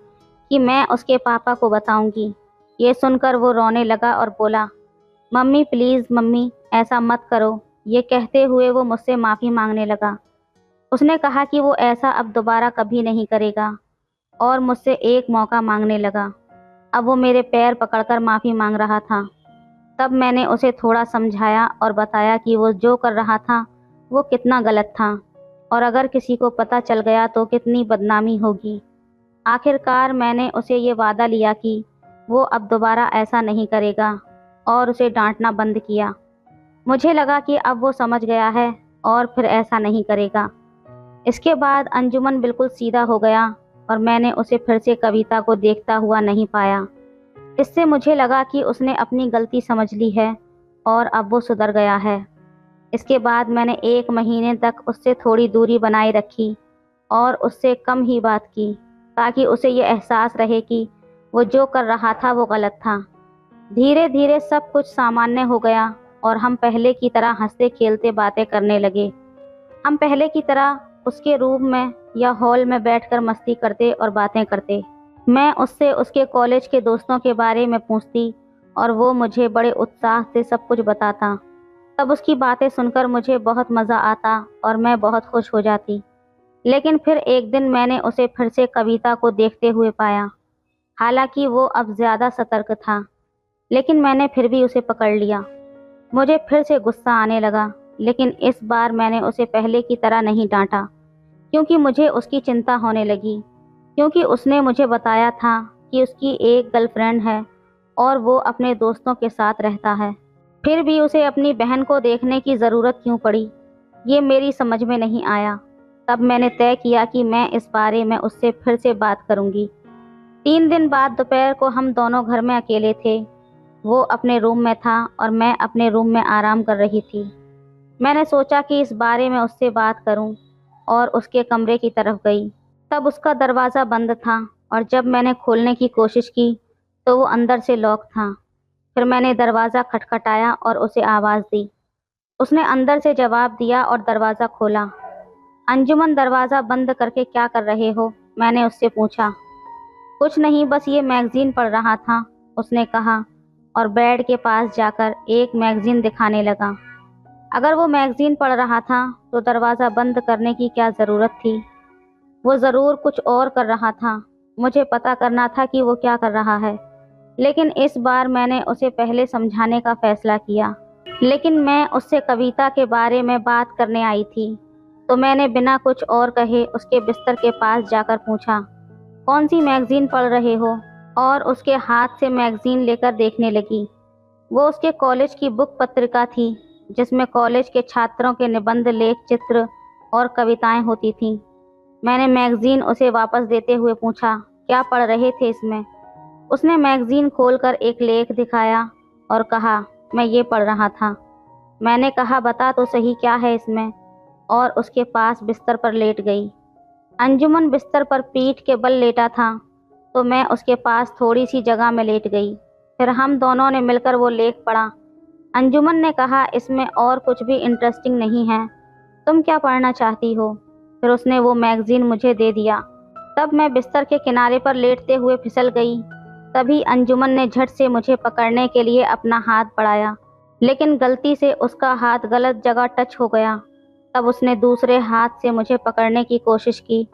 कि मैं उसके पापा को बताऊंगी। ये सुनकर वो रोने लगा और बोला, मम्मी प्लीज़ मम्मी ऐसा मत करो। ये कहते हुए वो मुझसे माफ़ी मांगने लगा। उसने कहा कि वो ऐसा अब दोबारा कभी नहीं करेगा और मुझसे एक मौका मांगने लगा। अब वो मेरे पैर पकड़कर माफ़ी मांग रहा था। तब मैंने उसे थोड़ा समझाया और बताया कि वो जो कर रहा था वो कितना गलत था और अगर किसी को पता चल गया तो कितनी बदनामी होगी। आखिरकार मैंने उसे ये वादा लिया कि वो अब दोबारा ऐसा नहीं करेगा और उसे डांटना बंद किया। मुझे लगा कि अब वो समझ गया है और फिर ऐसा नहीं करेगा। इसके बाद अंजुमन बिल्कुल सीधा हो गया और मैंने उसे फिर से कविता को देखता हुआ नहीं पाया। इससे मुझे लगा कि उसने अपनी गलती समझ ली है और अब वो सुधर गया है। इसके बाद मैंने 1 महीने तक उससे थोड़ी दूरी बनाए रखी और उससे कम ही बात की, ताकि उसे ये एहसास रहे कि वो जो कर रहा था वो गलत था। धीरे धीरे सब कुछ सामान्य हो गया और हम पहले की तरह हंसते खेलते बातें करने लगे। हम पहले की तरह उसके रूम में या हॉल में बैठकर मस्ती करते और बातें करते। मैं उससे उसके कॉलेज के दोस्तों के बारे में पूछती और वो मुझे बड़े उत्साह से सब कुछ बताता। तब उसकी बातें सुनकर मुझे बहुत मज़ा आता और मैं बहुत खुश हो जाती। लेकिन फिर एक दिन मैंने उसे फिर से कविता को देखते हुए पाया। हालांकि वो अब ज़्यादा सतर्क था, लेकिन मैंने फिर भी उसे पकड़ लिया। मुझे फिर से गुस्सा आने लगा, लेकिन इस बार मैंने उसे पहले की तरह नहीं डांटा, क्योंकि मुझे उसकी चिंता होने लगी। क्योंकि उसने मुझे बताया था कि उसकी एक गर्लफ्रेंड है और वो अपने दोस्तों के साथ रहता है। फिर भी उसे अपनी बहन को देखने की ज़रूरत क्यों पड़ी, ये मेरी समझ में नहीं आया। तब मैंने तय किया कि मैं इस बारे में उससे फिर से बात करूंगी। 3 दिन बाद दोपहर को हम दोनों घर में अकेले थे। वो अपने रूम में था और मैं अपने रूम में आराम कर रही थी। मैंने सोचा कि इस बारे में उससे बात करूं और उसके कमरे की तरफ गई। तब उसका दरवाज़ा बंद था और जब मैंने खोलने की कोशिश की तो वो अंदर से लॉक था। फिर मैंने दरवाज़ा खटखटाया और उसे आवाज़ दी। उसने अंदर से जवाब दिया और दरवाज़ा खोला। अंजुमन दरवाज़ा बंद करके क्या कर रहे हो? मैंने उससे पूछा। कुछ नहीं, बस ये मैगज़ीन पढ़ रहा था, उसने कहा और बेड के पास जाकर एक मैगज़ीन दिखाने लगा। अगर वो मैगज़ीन पढ़ रहा था तो दरवाज़ा बंद करने की क्या ज़रूरत थी? वो ज़रूर कुछ और कर रहा था। मुझे पता करना था कि वो क्या कर रहा है। लेकिन इस बार मैंने उसे पहले समझाने का फ़ैसला किया। लेकिन मैं उससे कविता के बारे में बात करने आई थी, तो मैंने बिना कुछ और कहे उसके बिस्तर के पास जाकर पूछा, कौन सी मैगज़ीन पढ़ रहे हो? और उसके हाथ से मैगज़ीन लेकर देखने लगी। वो उसके कॉलेज की बुक पत्रिका थी, जिसमें कॉलेज के छात्रों के निबंध, लेख, चित्र और कविताएं होती थीं। मैंने मैगज़ीन उसे वापस देते हुए पूछा, क्या पढ़ रहे थे इसमें? उसने मैगज़ीन खोलकर एक लेख दिखाया और कहा, मैं ये पढ़ रहा था। मैंने कहा बता तो सही क्या है इसमें, और उसके पास बिस्तर पर लेट गई। अंजुमन बिस्तर पर पीठ के बल लेटा था तो मैं उसके पास थोड़ी सी जगह में लेट गई। फिर हम दोनों ने मिलकर वो लेख पढ़ा। अंजुमन ने कहा इसमें और कुछ भी इंटरेस्टिंग नहीं है, तुम क्या पढ़ना चाहती हो? फिर उसने वो मैगजीन मुझे दे दिया। तब मैं बिस्तर के किनारे पर लेटते हुए फिसल गई। तभी अंजुमन ने झट से मुझे पकड़ने के लिए अपना हाथ बढ़ाया, लेकिन गलती से उसका हाथ गलत जगह टच हो गया। तब उसने दूसरे हाथ से मुझे पकड़ने की कोशिश की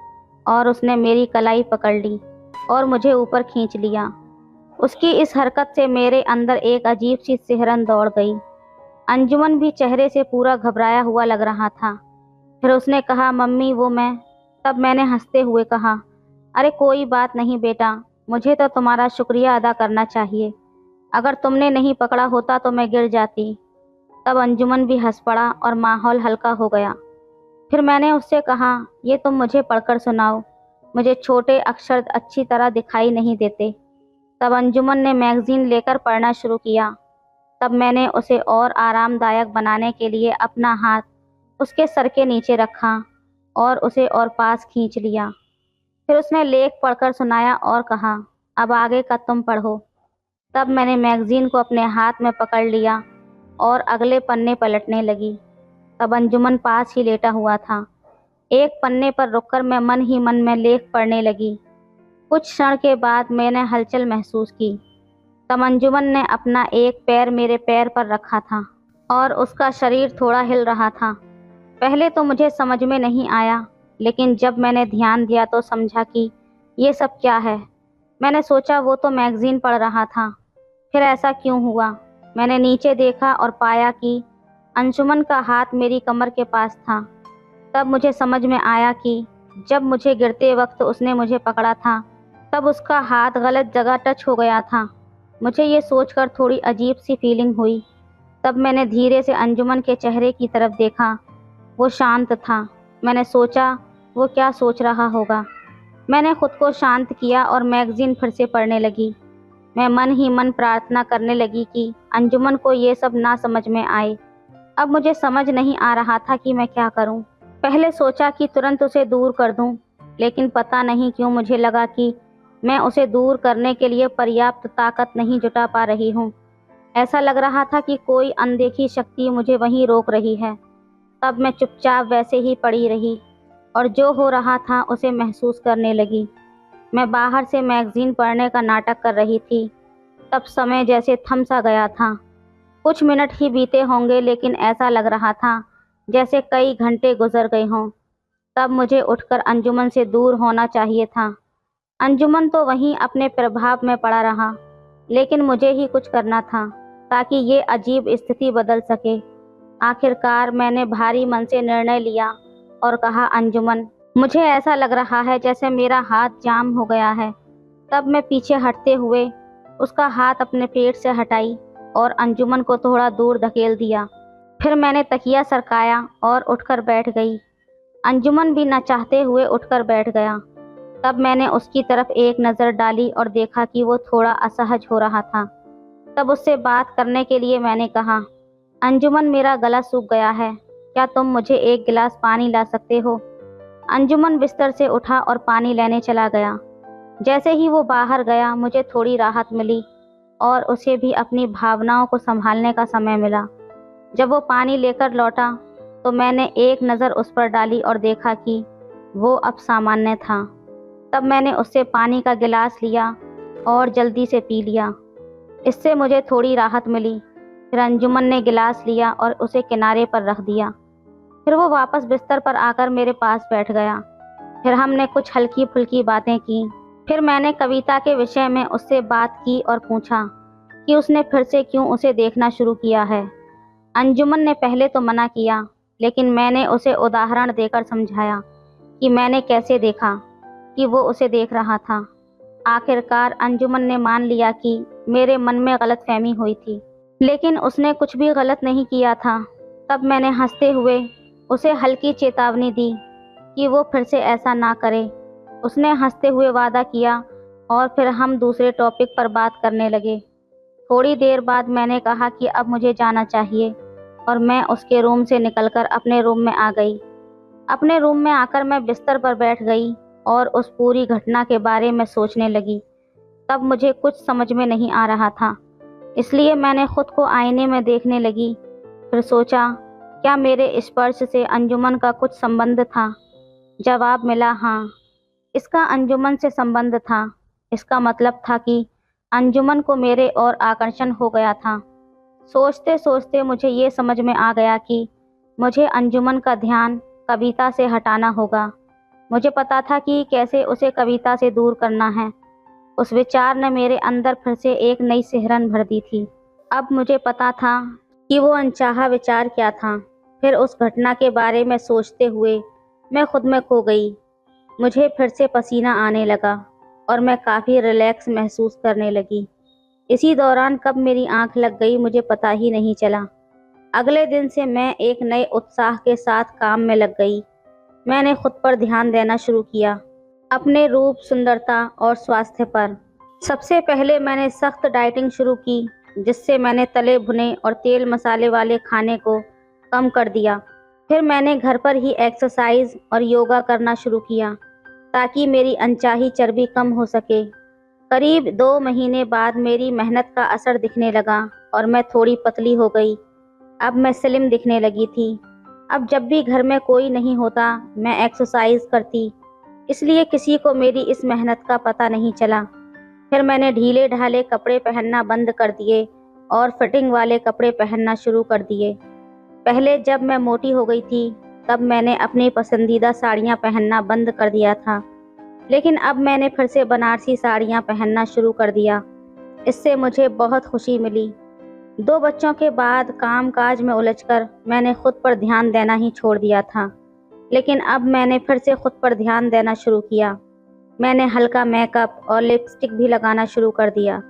और उसने मेरी कलाई पकड़ ली और मुझे ऊपर खींच लिया। उसकी इस हरकत से मेरे अंदर एक अजीब सी सिहरन दौड़ गई। अंजुमन भी चेहरे से पूरा घबराया हुआ लग रहा था। फिर उसने कहा मम्मी वो मैं। तब मैंने हंसते हुए कहा अरे कोई बात नहीं बेटा, मुझे तो तुम्हारा शुक्रिया अदा करना चाहिए। अगर तुमने नहीं पकड़ा होता तो मैं गिर जाती। तब अंजुमन भी हंस पड़ा और माहौल हल्का हो गया। फिर मैंने उससे कहा ये तुम मुझे पढ़कर सुनाओ, मुझे छोटे अक्षर अच्छी तरह दिखाई नहीं देते। तब अंजुमन ने मैगजीन लेकर पढ़ना शुरू किया। तब मैंने उसे और आरामदायक बनाने के लिए अपना हाथ उसके सर के नीचे रखा और उसे और पास खींच लिया। फिर उसने लेख पढ़कर सुनाया और कहा अब आगे का तुम पढ़ो। तब मैंने मैगजीन को अपने हाथ में पकड़ लिया और अगले पन्ने पलटने लगी। तब अंजुमन पास ही लेटा हुआ था। एक पन्ने पर रुककर मैं मन ही मन में लेख पढ़ने लगी। कुछ क्षण के बाद मैंने हलचल महसूस की। तब अंजुमन ने अपना एक पैर मेरे पैर पर रखा था और उसका शरीर थोड़ा हिल रहा था। पहले तो मुझे समझ में नहीं आया, लेकिन जब मैंने ध्यान दिया तो समझा कि ये सब क्या है। मैंने सोचा वो तो मैगजीन पढ़ रहा था, फिर ऐसा क्यों हुआ? मैंने नीचे देखा और पाया कि अंजुमन का हाथ मेरी कमर के पास था। तब मुझे समझ में आया कि जब मुझे गिरते वक्त उसने मुझे पकड़ा था, तब उसका हाथ गलत जगह टच हो गया था। मुझे ये सोचकर थोड़ी अजीब सी फीलिंग हुई। तब मैंने धीरे से अंजुमन के चेहरे की तरफ देखा। वो शांत था। मैंने सोचा वो क्या सोच रहा होगा। मैंने खुद को शांत किया और मैगजीन फिर से पढ़ने लगी। मैं मन ही मन प्रार्थना करने लगी कि अंजुमन को ये सब ना समझ में आए। अब मुझे समझ नहीं आ रहा था कि मैं क्या करूं। पहले सोचा कि तुरंत उसे दूर कर दूं, लेकिन पता नहीं क्यों मुझे लगा कि मैं उसे दूर करने के लिए पर्याप्त ताकत नहीं जुटा पा रही हूं। ऐसा लग रहा था कि कोई अनदेखी शक्ति मुझे वहीं रोक रही है। तब मैं चुपचाप वैसे ही पड़ी रही और जो हो रहा था उसे महसूस करने लगी। मैं बाहर से मैगजीन पढ़ने का नाटक कर रही थी। तब समय जैसे थम सा गया था। कुछ मिनट ही बीते होंगे, लेकिन ऐसा लग रहा था जैसे कई घंटे गुजर गए हों। तब मुझे उठकर अंजुमन से दूर होना चाहिए था। अंजुमन तो वहीं अपने प्रभाव में पड़ा रहा, लेकिन मुझे ही कुछ करना था ताकि ये अजीब स्थिति बदल सके। आखिरकार मैंने भारी मन से निर्णय लिया और कहा अंजुमन, मुझे ऐसा लग रहा है जैसे मेरा हाथ जाम हो गया है। तब मैं पीछे हटते हुए उसका हाथ अपने पेट से हटाई और अंजुमन को थोड़ा दूर धकेल दिया। फिर मैंने तकिया सरकाया और उठकर बैठ गई। अंजुमन भी न चाहते हुए उठकर बैठ गया। तब मैंने उसकी तरफ एक नज़र डाली और देखा कि वो थोड़ा असहज हो रहा था। तब उससे बात करने के लिए मैंने कहा, अंजुमन मेरा गला सूख गया है, क्या तुम मुझे एक गिलास पानी ला सकते हो? अंजुमन बिस्तर से उठा और पानी लेने चला गया। जैसे ही वो बाहर गया मुझे थोड़ी राहत मिली और उसे भी अपनी भावनाओं को संभालने का समय मिला। जब वो पानी लेकर लौटा तो मैंने एक नज़र उस पर डाली और देखा कि वो अब सामान्य था। तब मैंने उससे पानी का गिलास लिया और जल्दी से पी लिया। इससे मुझे थोड़ी राहत मिली। फिर अंजुमन ने गिलास लिया और उसे किनारे पर रख दिया। फिर वो वापस बिस्तर पर आकर मेरे पास बैठ गया। फिर हमने कुछ हल्की फुल्की बातें की। फिर मैंने कविता के विषय में उससे बात की और पूछा कि उसने फिर से क्यों उसे देखना शुरू किया है। अंजुमन ने पहले तो मना किया, लेकिन मैंने उसे उदाहरण देकर समझाया कि मैंने कैसे देखा कि वो उसे देख रहा था। आखिरकार अंजुमन ने मान लिया कि मेरे मन में गलतफहमी हुई थी, लेकिन उसने कुछ भी गलत नहीं किया था। तब मैंने हंसते हुए उसे हल्की चेतावनी दी कि वो फिर से ऐसा ना करे। उसने हंसते हुए वादा किया और फिर हम दूसरे टॉपिक पर बात करने लगे। थोड़ी देर बाद मैंने कहा कि अब मुझे जाना चाहिए। और मैं उसके रूम से निकलकर अपने रूम में आ गई। अपने रूम में आकर मैं बिस्तर पर बैठ गई और उस पूरी घटना के बारे में सोचने लगी। तब मुझे कुछ समझ में नहीं आ रहा था, इसलिए मैंने खुद को आईने में देखने लगी। फिर सोचा, क्या मेरे स्पर्श से अंजुमन का कुछ संबंध था? जवाब मिला, हाँ, इसका अंजुमन से संबंध था। इसका मतलब था कि अंजुमन को मेरे ओर आकर्षण हो गया था। सोचते सोचते मुझे ये समझ में आ गया कि मुझे अंजुमन का ध्यान कविता से हटाना होगा। मुझे पता था कि कैसे उसे कविता से दूर करना है। उस विचार ने मेरे अंदर फिर से एक नई सिहरन भर दी थी। अब मुझे पता था कि वो अनचाहा विचार क्या था। फिर उस घटना के बारे में सोचते हुए मैं खुद में खो गई। मुझे फिर से पसीना आने लगा और मैं काफ़ी रिलैक्स महसूस करने लगी। इसी दौरान कब मेरी आंख लग गई मुझे पता ही नहीं चला। अगले दिन से मैं एक नए उत्साह के साथ काम में लग गई। मैंने खुद पर ध्यान देना शुरू किया, अपने रूप, सुंदरता और स्वास्थ्य पर। सबसे पहले मैंने सख्त डाइटिंग शुरू की, जिससे मैंने तले भुने और तेल मसाले वाले खाने को कम कर दिया। फिर मैंने घर पर ही एक्सरसाइज और योगा करना शुरू किया ताकि मेरी अनचाही चर्बी कम हो सके। करीब 2 महीने बाद मेरी मेहनत का असर दिखने लगा और मैं थोड़ी पतली हो गई। अब मैं स्लिम दिखने लगी थी। अब जब भी घर में कोई नहीं होता मैं एक्सरसाइज करती, इसलिए किसी को मेरी इस मेहनत का पता नहीं चला। फिर मैंने ढीले ढाले कपड़े पहनना बंद कर दिए और फिटिंग वाले कपड़े पहनना शुरू कर दिए। पहले जब मैं मोटी हो गई थी तब मैंने अपनी पसंदीदा साड़ियाँ पहनना बंद कर दिया था, लेकिन अब मैंने फिर से बनारसी साड़ियाँ पहनना शुरू कर दिया। इससे मुझे बहुत खुशी मिली। 2 बच्चों के बाद काम काज में उलझकर मैंने खुद पर ध्यान देना ही छोड़ दिया था, लेकिन अब मैंने फिर से खुद पर ध्यान देना शुरू किया। मैंने हल्का मेकअप और लिपस्टिक भी लगाना शुरू कर दिया।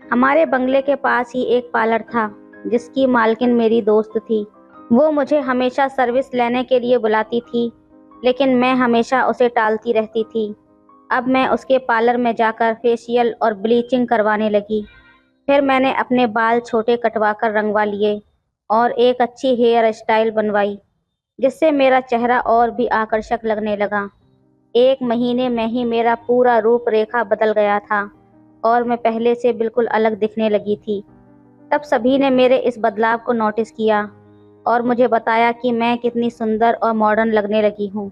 हमारे बंगले के पास ही एक पार्लर था जिसकी मालकिन मेरी दोस्त थी। वो मुझे हमेशा सर्विस लेने के लिए बुलाती थी, लेकिन मैं हमेशा उसे टालती रहती थी। अब मैं उसके पार्लर में जाकर फेशियल और ब्लीचिंग करवाने लगी। फिर मैंने अपने बाल छोटे कटवाकर रंगवा लिए और एक अच्छी हेयर स्टाइल बनवाई, जिससे मेरा चेहरा और भी आकर्षक लगने लगा। 1 महीने में ही मेरा पूरा रूप रेखा बदल गया था और मैं पहले से बिल्कुल अलग दिखने लगी थी। तब सभी ने मेरे इस बदलाव को नोटिस किया और मुझे बताया कि मैं कितनी सुंदर और मॉडर्न लगने लगी हूँ।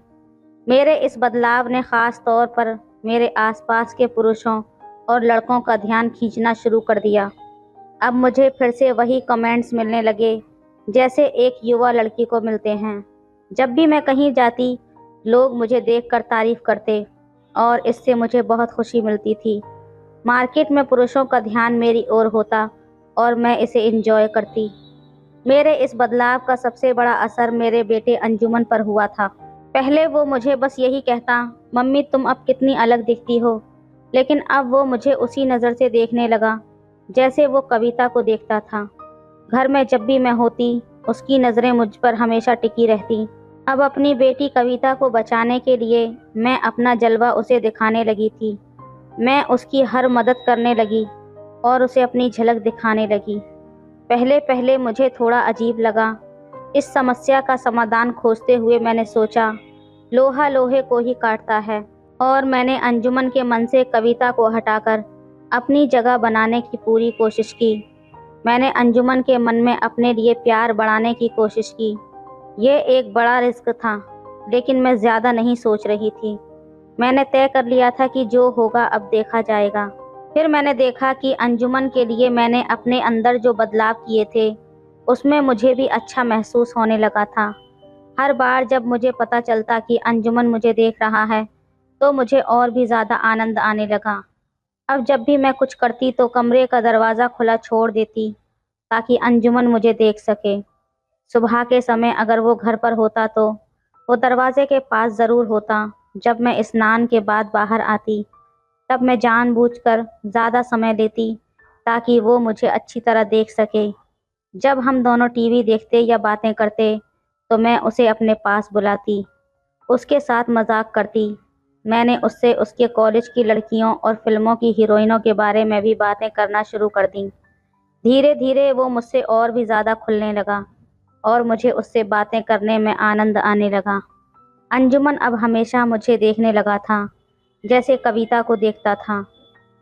मेरे इस बदलाव ने ख़ास तौर पर मेरे आसपास के पुरुषों और लड़कों का ध्यान खींचना शुरू कर दिया। अब मुझे फिर से वही कमेंट्स मिलने लगे जैसे एक युवा लड़की को मिलते हैं। जब भी मैं कहीं जाती, लोग मुझे देखकर तारीफ करते और इससे मुझे बहुत खुशी मिलती थी। मार्केट में पुरुषों का ध्यान मेरी ओर होता और मैं इसे एंजॉय करती। मेरे इस बदलाव का सबसे बड़ा असर मेरे बेटे अंजुमन पर हुआ था। पहले वो मुझे बस यही कहता, मम्मी तुम अब कितनी अलग दिखती हो, लेकिन अब वो मुझे उसी नज़र से देखने लगा जैसे वो कविता को देखता था। घर में जब भी मैं होती, उसकी नज़रें मुझ पर हमेशा टिकी रहती। अब अपनी बेटी कविता को बचाने के लिए मैं अपना जलवा उसे दिखाने लगी थी। मैं उसकी हर मदद करने लगी और उसे अपनी झलक दिखाने लगी। पहले पहले मुझे थोड़ा अजीब लगा। इस समस्या का समाधान खोजते हुए मैंने सोचा, लोहा लोहे को ही काटता है, और मैंने अंजुमन के मन से कविता को हटाकर अपनी जगह बनाने की पूरी कोशिश की। मैंने अंजुमन के मन में अपने लिए प्यार बढ़ाने की कोशिश की। ये एक बड़ा रिस्क था, लेकिन मैं ज़्यादा नहीं सोच रही थी। मैंने तय कर लिया था कि जो होगा अब देखा जाएगा। फिर मैंने देखा कि अंजुमन के लिए मैंने अपने अंदर जो बदलाव किए थे, उसमें मुझे भी अच्छा महसूस होने लगा था। हर बार जब मुझे पता चलता कि अंजुमन मुझे देख रहा है, तो मुझे और भी ज़्यादा आनंद आने लगा। अब जब भी मैं कुछ करती तो कमरे का दरवाज़ा खुला छोड़ देती ताकि अंजुमन मुझे देख सके। सुबह के समय अगर वो घर पर होता तो वो दरवाजे के पास ज़रूर होता। जब मैं स्नान के बाद बाहर आती, तब मैं जानबूझकर ज़्यादा समय लेती ताकि वो मुझे अच्छी तरह देख सके। जब हम दोनों टीवी देखते या बातें करते, तो मैं उसे अपने पास बुलाती, उसके साथ मजाक करती। मैंने उससे उसके कॉलेज की लड़कियों और फिल्मों की हीरोइनों के बारे में भी बातें करना शुरू कर दी। धीरे धीरे वो मुझसे और भी ज़्यादा खुलने लगा। और मुझे उससे बातें करने में आनंद आने लगा। अंजुमन अब हमेशा मुझे देखने लगा था, जैसे कविता को देखता था।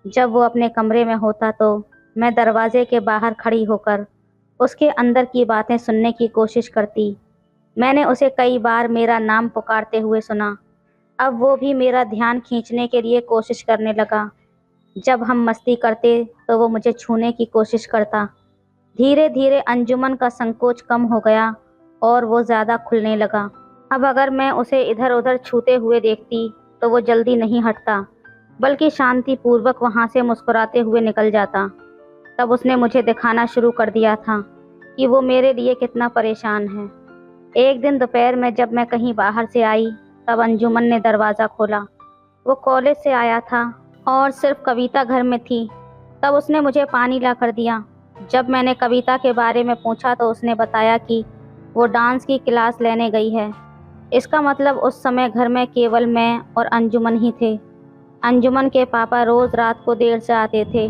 जब वो अपने कमरे में होता तो मैं दरवाजे के बाहर खड़ी होकर उसके अंदर की बातें सुनने की कोशिश करती। मैंने उसे कई बार मेरा नाम पुकारते हुए सुना। अब वो भी मेरा ध्यान खींचने के लिए कोशिश करने लगा। जब हम मस्ती करते तो वो मुझे छूने की कोशिश करता। धीरे धीरे अंजुमन का संकोच कम हो गया और वो ज़्यादा खुलने लगा। अब अगर मैं उसे इधर उधर छूते हुए देखती तो वो जल्दी नहीं हटता, बल्कि शांतिपूर्वक वहाँ से मुस्कुराते हुए निकल जाता। तब उसने मुझे दिखाना शुरू कर दिया था कि वो मेरे लिए कितना परेशान है। एक दिन दोपहर में जब मैं कहीं बाहर से आई, तब अंजुमन ने दरवाज़ा खोला। वो कॉलेज से आया था और सिर्फ कविता घर में थी। तब उसने मुझे पानी ला कर दिया। जब मैंने कविता के बारे में पूछा तो उसने बताया कि वो डांस की क्लास लेने गई है। इसका मतलब उस समय घर में केवल मैं और अंजुमन ही थे। अंजुमन के पापा रोज़ रात को देर से आते थे।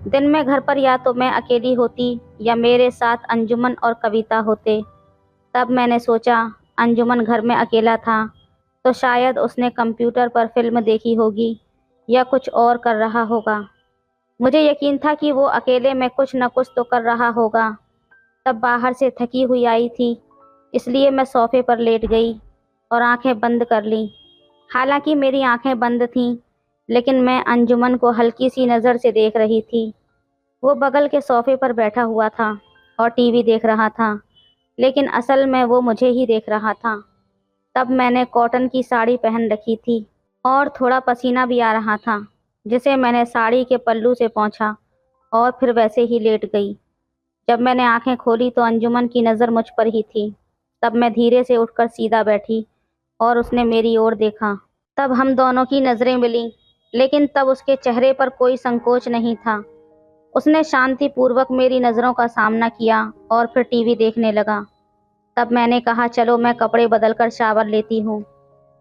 दिन में घर पर या तो मैं अकेली होती या मेरे साथ अंजुमन और कविता होते। तब मैंने सोचा अंजुमन घर में अकेला था तो शायद उसने कंप्यूटर पर फिल्म देखी होगी या कुछ और कर रहा होगा। मुझे यकीन था कि वो अकेले में कुछ न कुछ तो कर रहा होगा। तब बाहर से थकी हुई आई थी, इसलिए मैं सोफे पर लेट गई और आंखें बंद कर लीं। हालांकि मेरी आंखें बंद थीं, लेकिन मैं अंजुमन को हल्की सी नज़र से देख रही थी। वो बगल के सोफे पर बैठा हुआ था और टीवी देख रहा था, लेकिन असल में वो मुझे ही देख रहा था। तब मैंने कॉटन की साड़ी पहन रखी थी और थोड़ा पसीना भी आ रहा था, जिसे मैंने साड़ी के पल्लू से पोंछा और फिर वैसे ही लेट गई। जब मैंने आंखें खोली तो अंजुमन की नज़र मुझ पर ही थी। तब मैं धीरे से उठकर सीधा बैठी और उसने मेरी ओर देखा। तब हम दोनों की नज़रें मिलीं, लेकिन तब उसके चेहरे पर कोई संकोच नहीं था। उसने शांतिपूर्वक मेरी नज़रों का सामना किया और फिर टीवी देखने लगा। तब मैंने कहा, चलो मैं कपड़े बदलकर शावर लेती हूँ।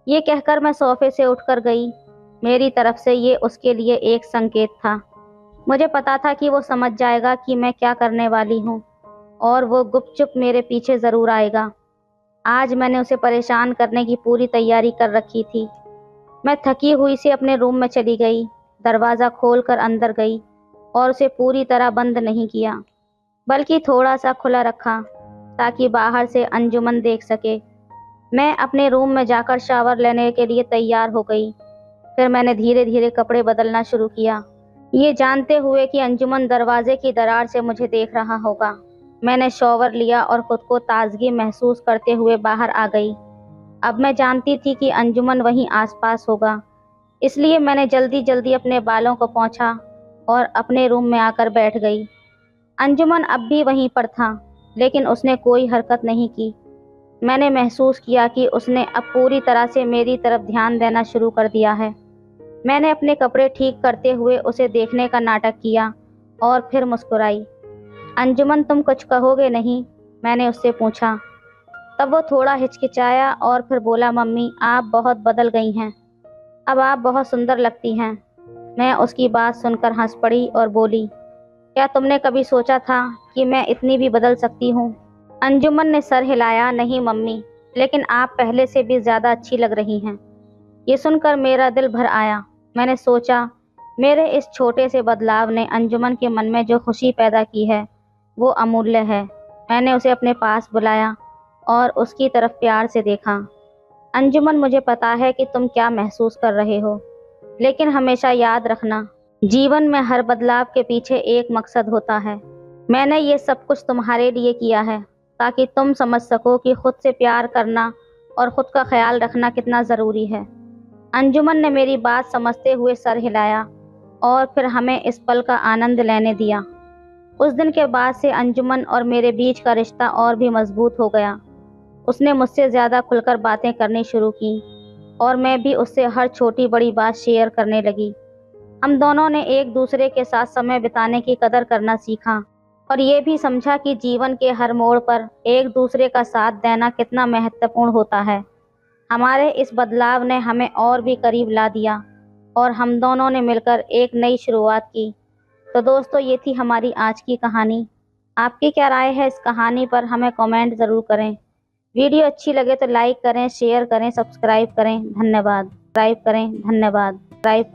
ये कहकर मैं सोफे से उठकर गई। मेरी तरफ से ये उसके लिए एक संकेत था। मुझे पता था कि वो समझ जाएगा कि मैं क्या करने वाली हूँ और वो गुपचुप मेरे पीछे ज़रूर आएगा। आज मैंने उसे परेशान करने की पूरी तैयारी कर रखी थी। मैं थकी हुई से अपने रूम में चली गई, दरवाज़ा खोलकर अंदर गई और उसे पूरी तरह बंद नहीं किया, बल्कि थोड़ा सा खुला रखा ताकि बाहर से अंजुमन देख सके। मैं अपने रूम में जाकर शावर लेने के लिए तैयार हो गई। फिर मैंने धीरे धीरे कपड़े बदलना शुरू किया, ये जानते हुए कि अंजुमन दरवाजे की दरार से मुझे देख रहा होगा। मैंने शॉवर लिया और खुद को ताजगी महसूस करते हुए बाहर आ गई। अब मैं जानती थी कि अंजुमन वहीं आसपास होगा, इसलिए मैंने जल्दी जल्दी अपने बालों को पोंछा और अपने रूम में आकर बैठ गई। अंजुमन अब भी वहीं पर था, लेकिन उसने कोई हरकत नहीं की। मैंने महसूस किया कि उसने अब पूरी तरह से मेरी तरफ ध्यान देना शुरू कर दिया है। मैंने अपने कपड़े ठीक करते हुए उसे देखने का नाटक किया और फिर मुस्कुराई। अंजुमन, तुम कुछ कहोगे नहीं? मैंने उससे पूछा। तब वो थोड़ा हिचकिचाया और फिर बोला, मम्मी, आप बहुत बदल गई हैं। अब आप बहुत सुंदर लगती हैं। मैं उसकी बात सुनकर हंस पड़ी और बोली, क्या तुमने कभी सोचा था कि मैं इतनी भी बदल सकती हूँ? अंजुमन ने सर हिलाया। नहीं मम्मी, लेकिन आप पहले से भी ज़्यादा अच्छी लग रही हैं। ये सुनकर मेरा दिल भर आया। मैंने सोचा, मेरे इस छोटे से बदलाव ने अंजुमन के मन में जो खुशी पैदा की है वो अमूल्य है। मैंने उसे अपने पास बुलाया और उसकी तरफ प्यार से देखा। अंजुमन, मुझे पता है कि तुम क्या महसूस कर रहे हो, लेकिन हमेशा याद रखना, जीवन में हर बदलाव के पीछे एक मकसद होता है। मैंने ये सब कुछ तुम्हारे लिए किया है ताकि तुम समझ सको कि खुद से प्यार करना और खुद का ख्याल रखना कितना ज़रूरी है। अंजुमन ने मेरी बात समझते हुए सर हिलाया और फिर हमें इस पल का आनंद लेने दिया। उस दिन के बाद से अंजुमन और मेरे बीच का रिश्ता और भी मजबूत हो गया। उसने मुझसे ज़्यादा खुलकर बातें करनी शुरू की और मैं भी उससे हर छोटी बड़ी बात शेयर करने लगी। हम दोनों ने एक दूसरे के साथ समय बिताने की कदर करना सीखा और ये भी समझा कि जीवन के हर मोड़ पर एक दूसरे का साथ देना कितना महत्वपूर्ण होता है। हमारे इस बदलाव ने हमें और भी करीब ला दिया और हम दोनों ने मिलकर एक नई शुरुआत की। तो दोस्तों, ये थी हमारी आज की कहानी। आपकी क्या राय है इस कहानी पर, हमें कमेंट ज़रूर करें। वीडियो अच्छी लगे तो लाइक करें, शेयर करें, सब्सक्राइब करें। धन्यवाद।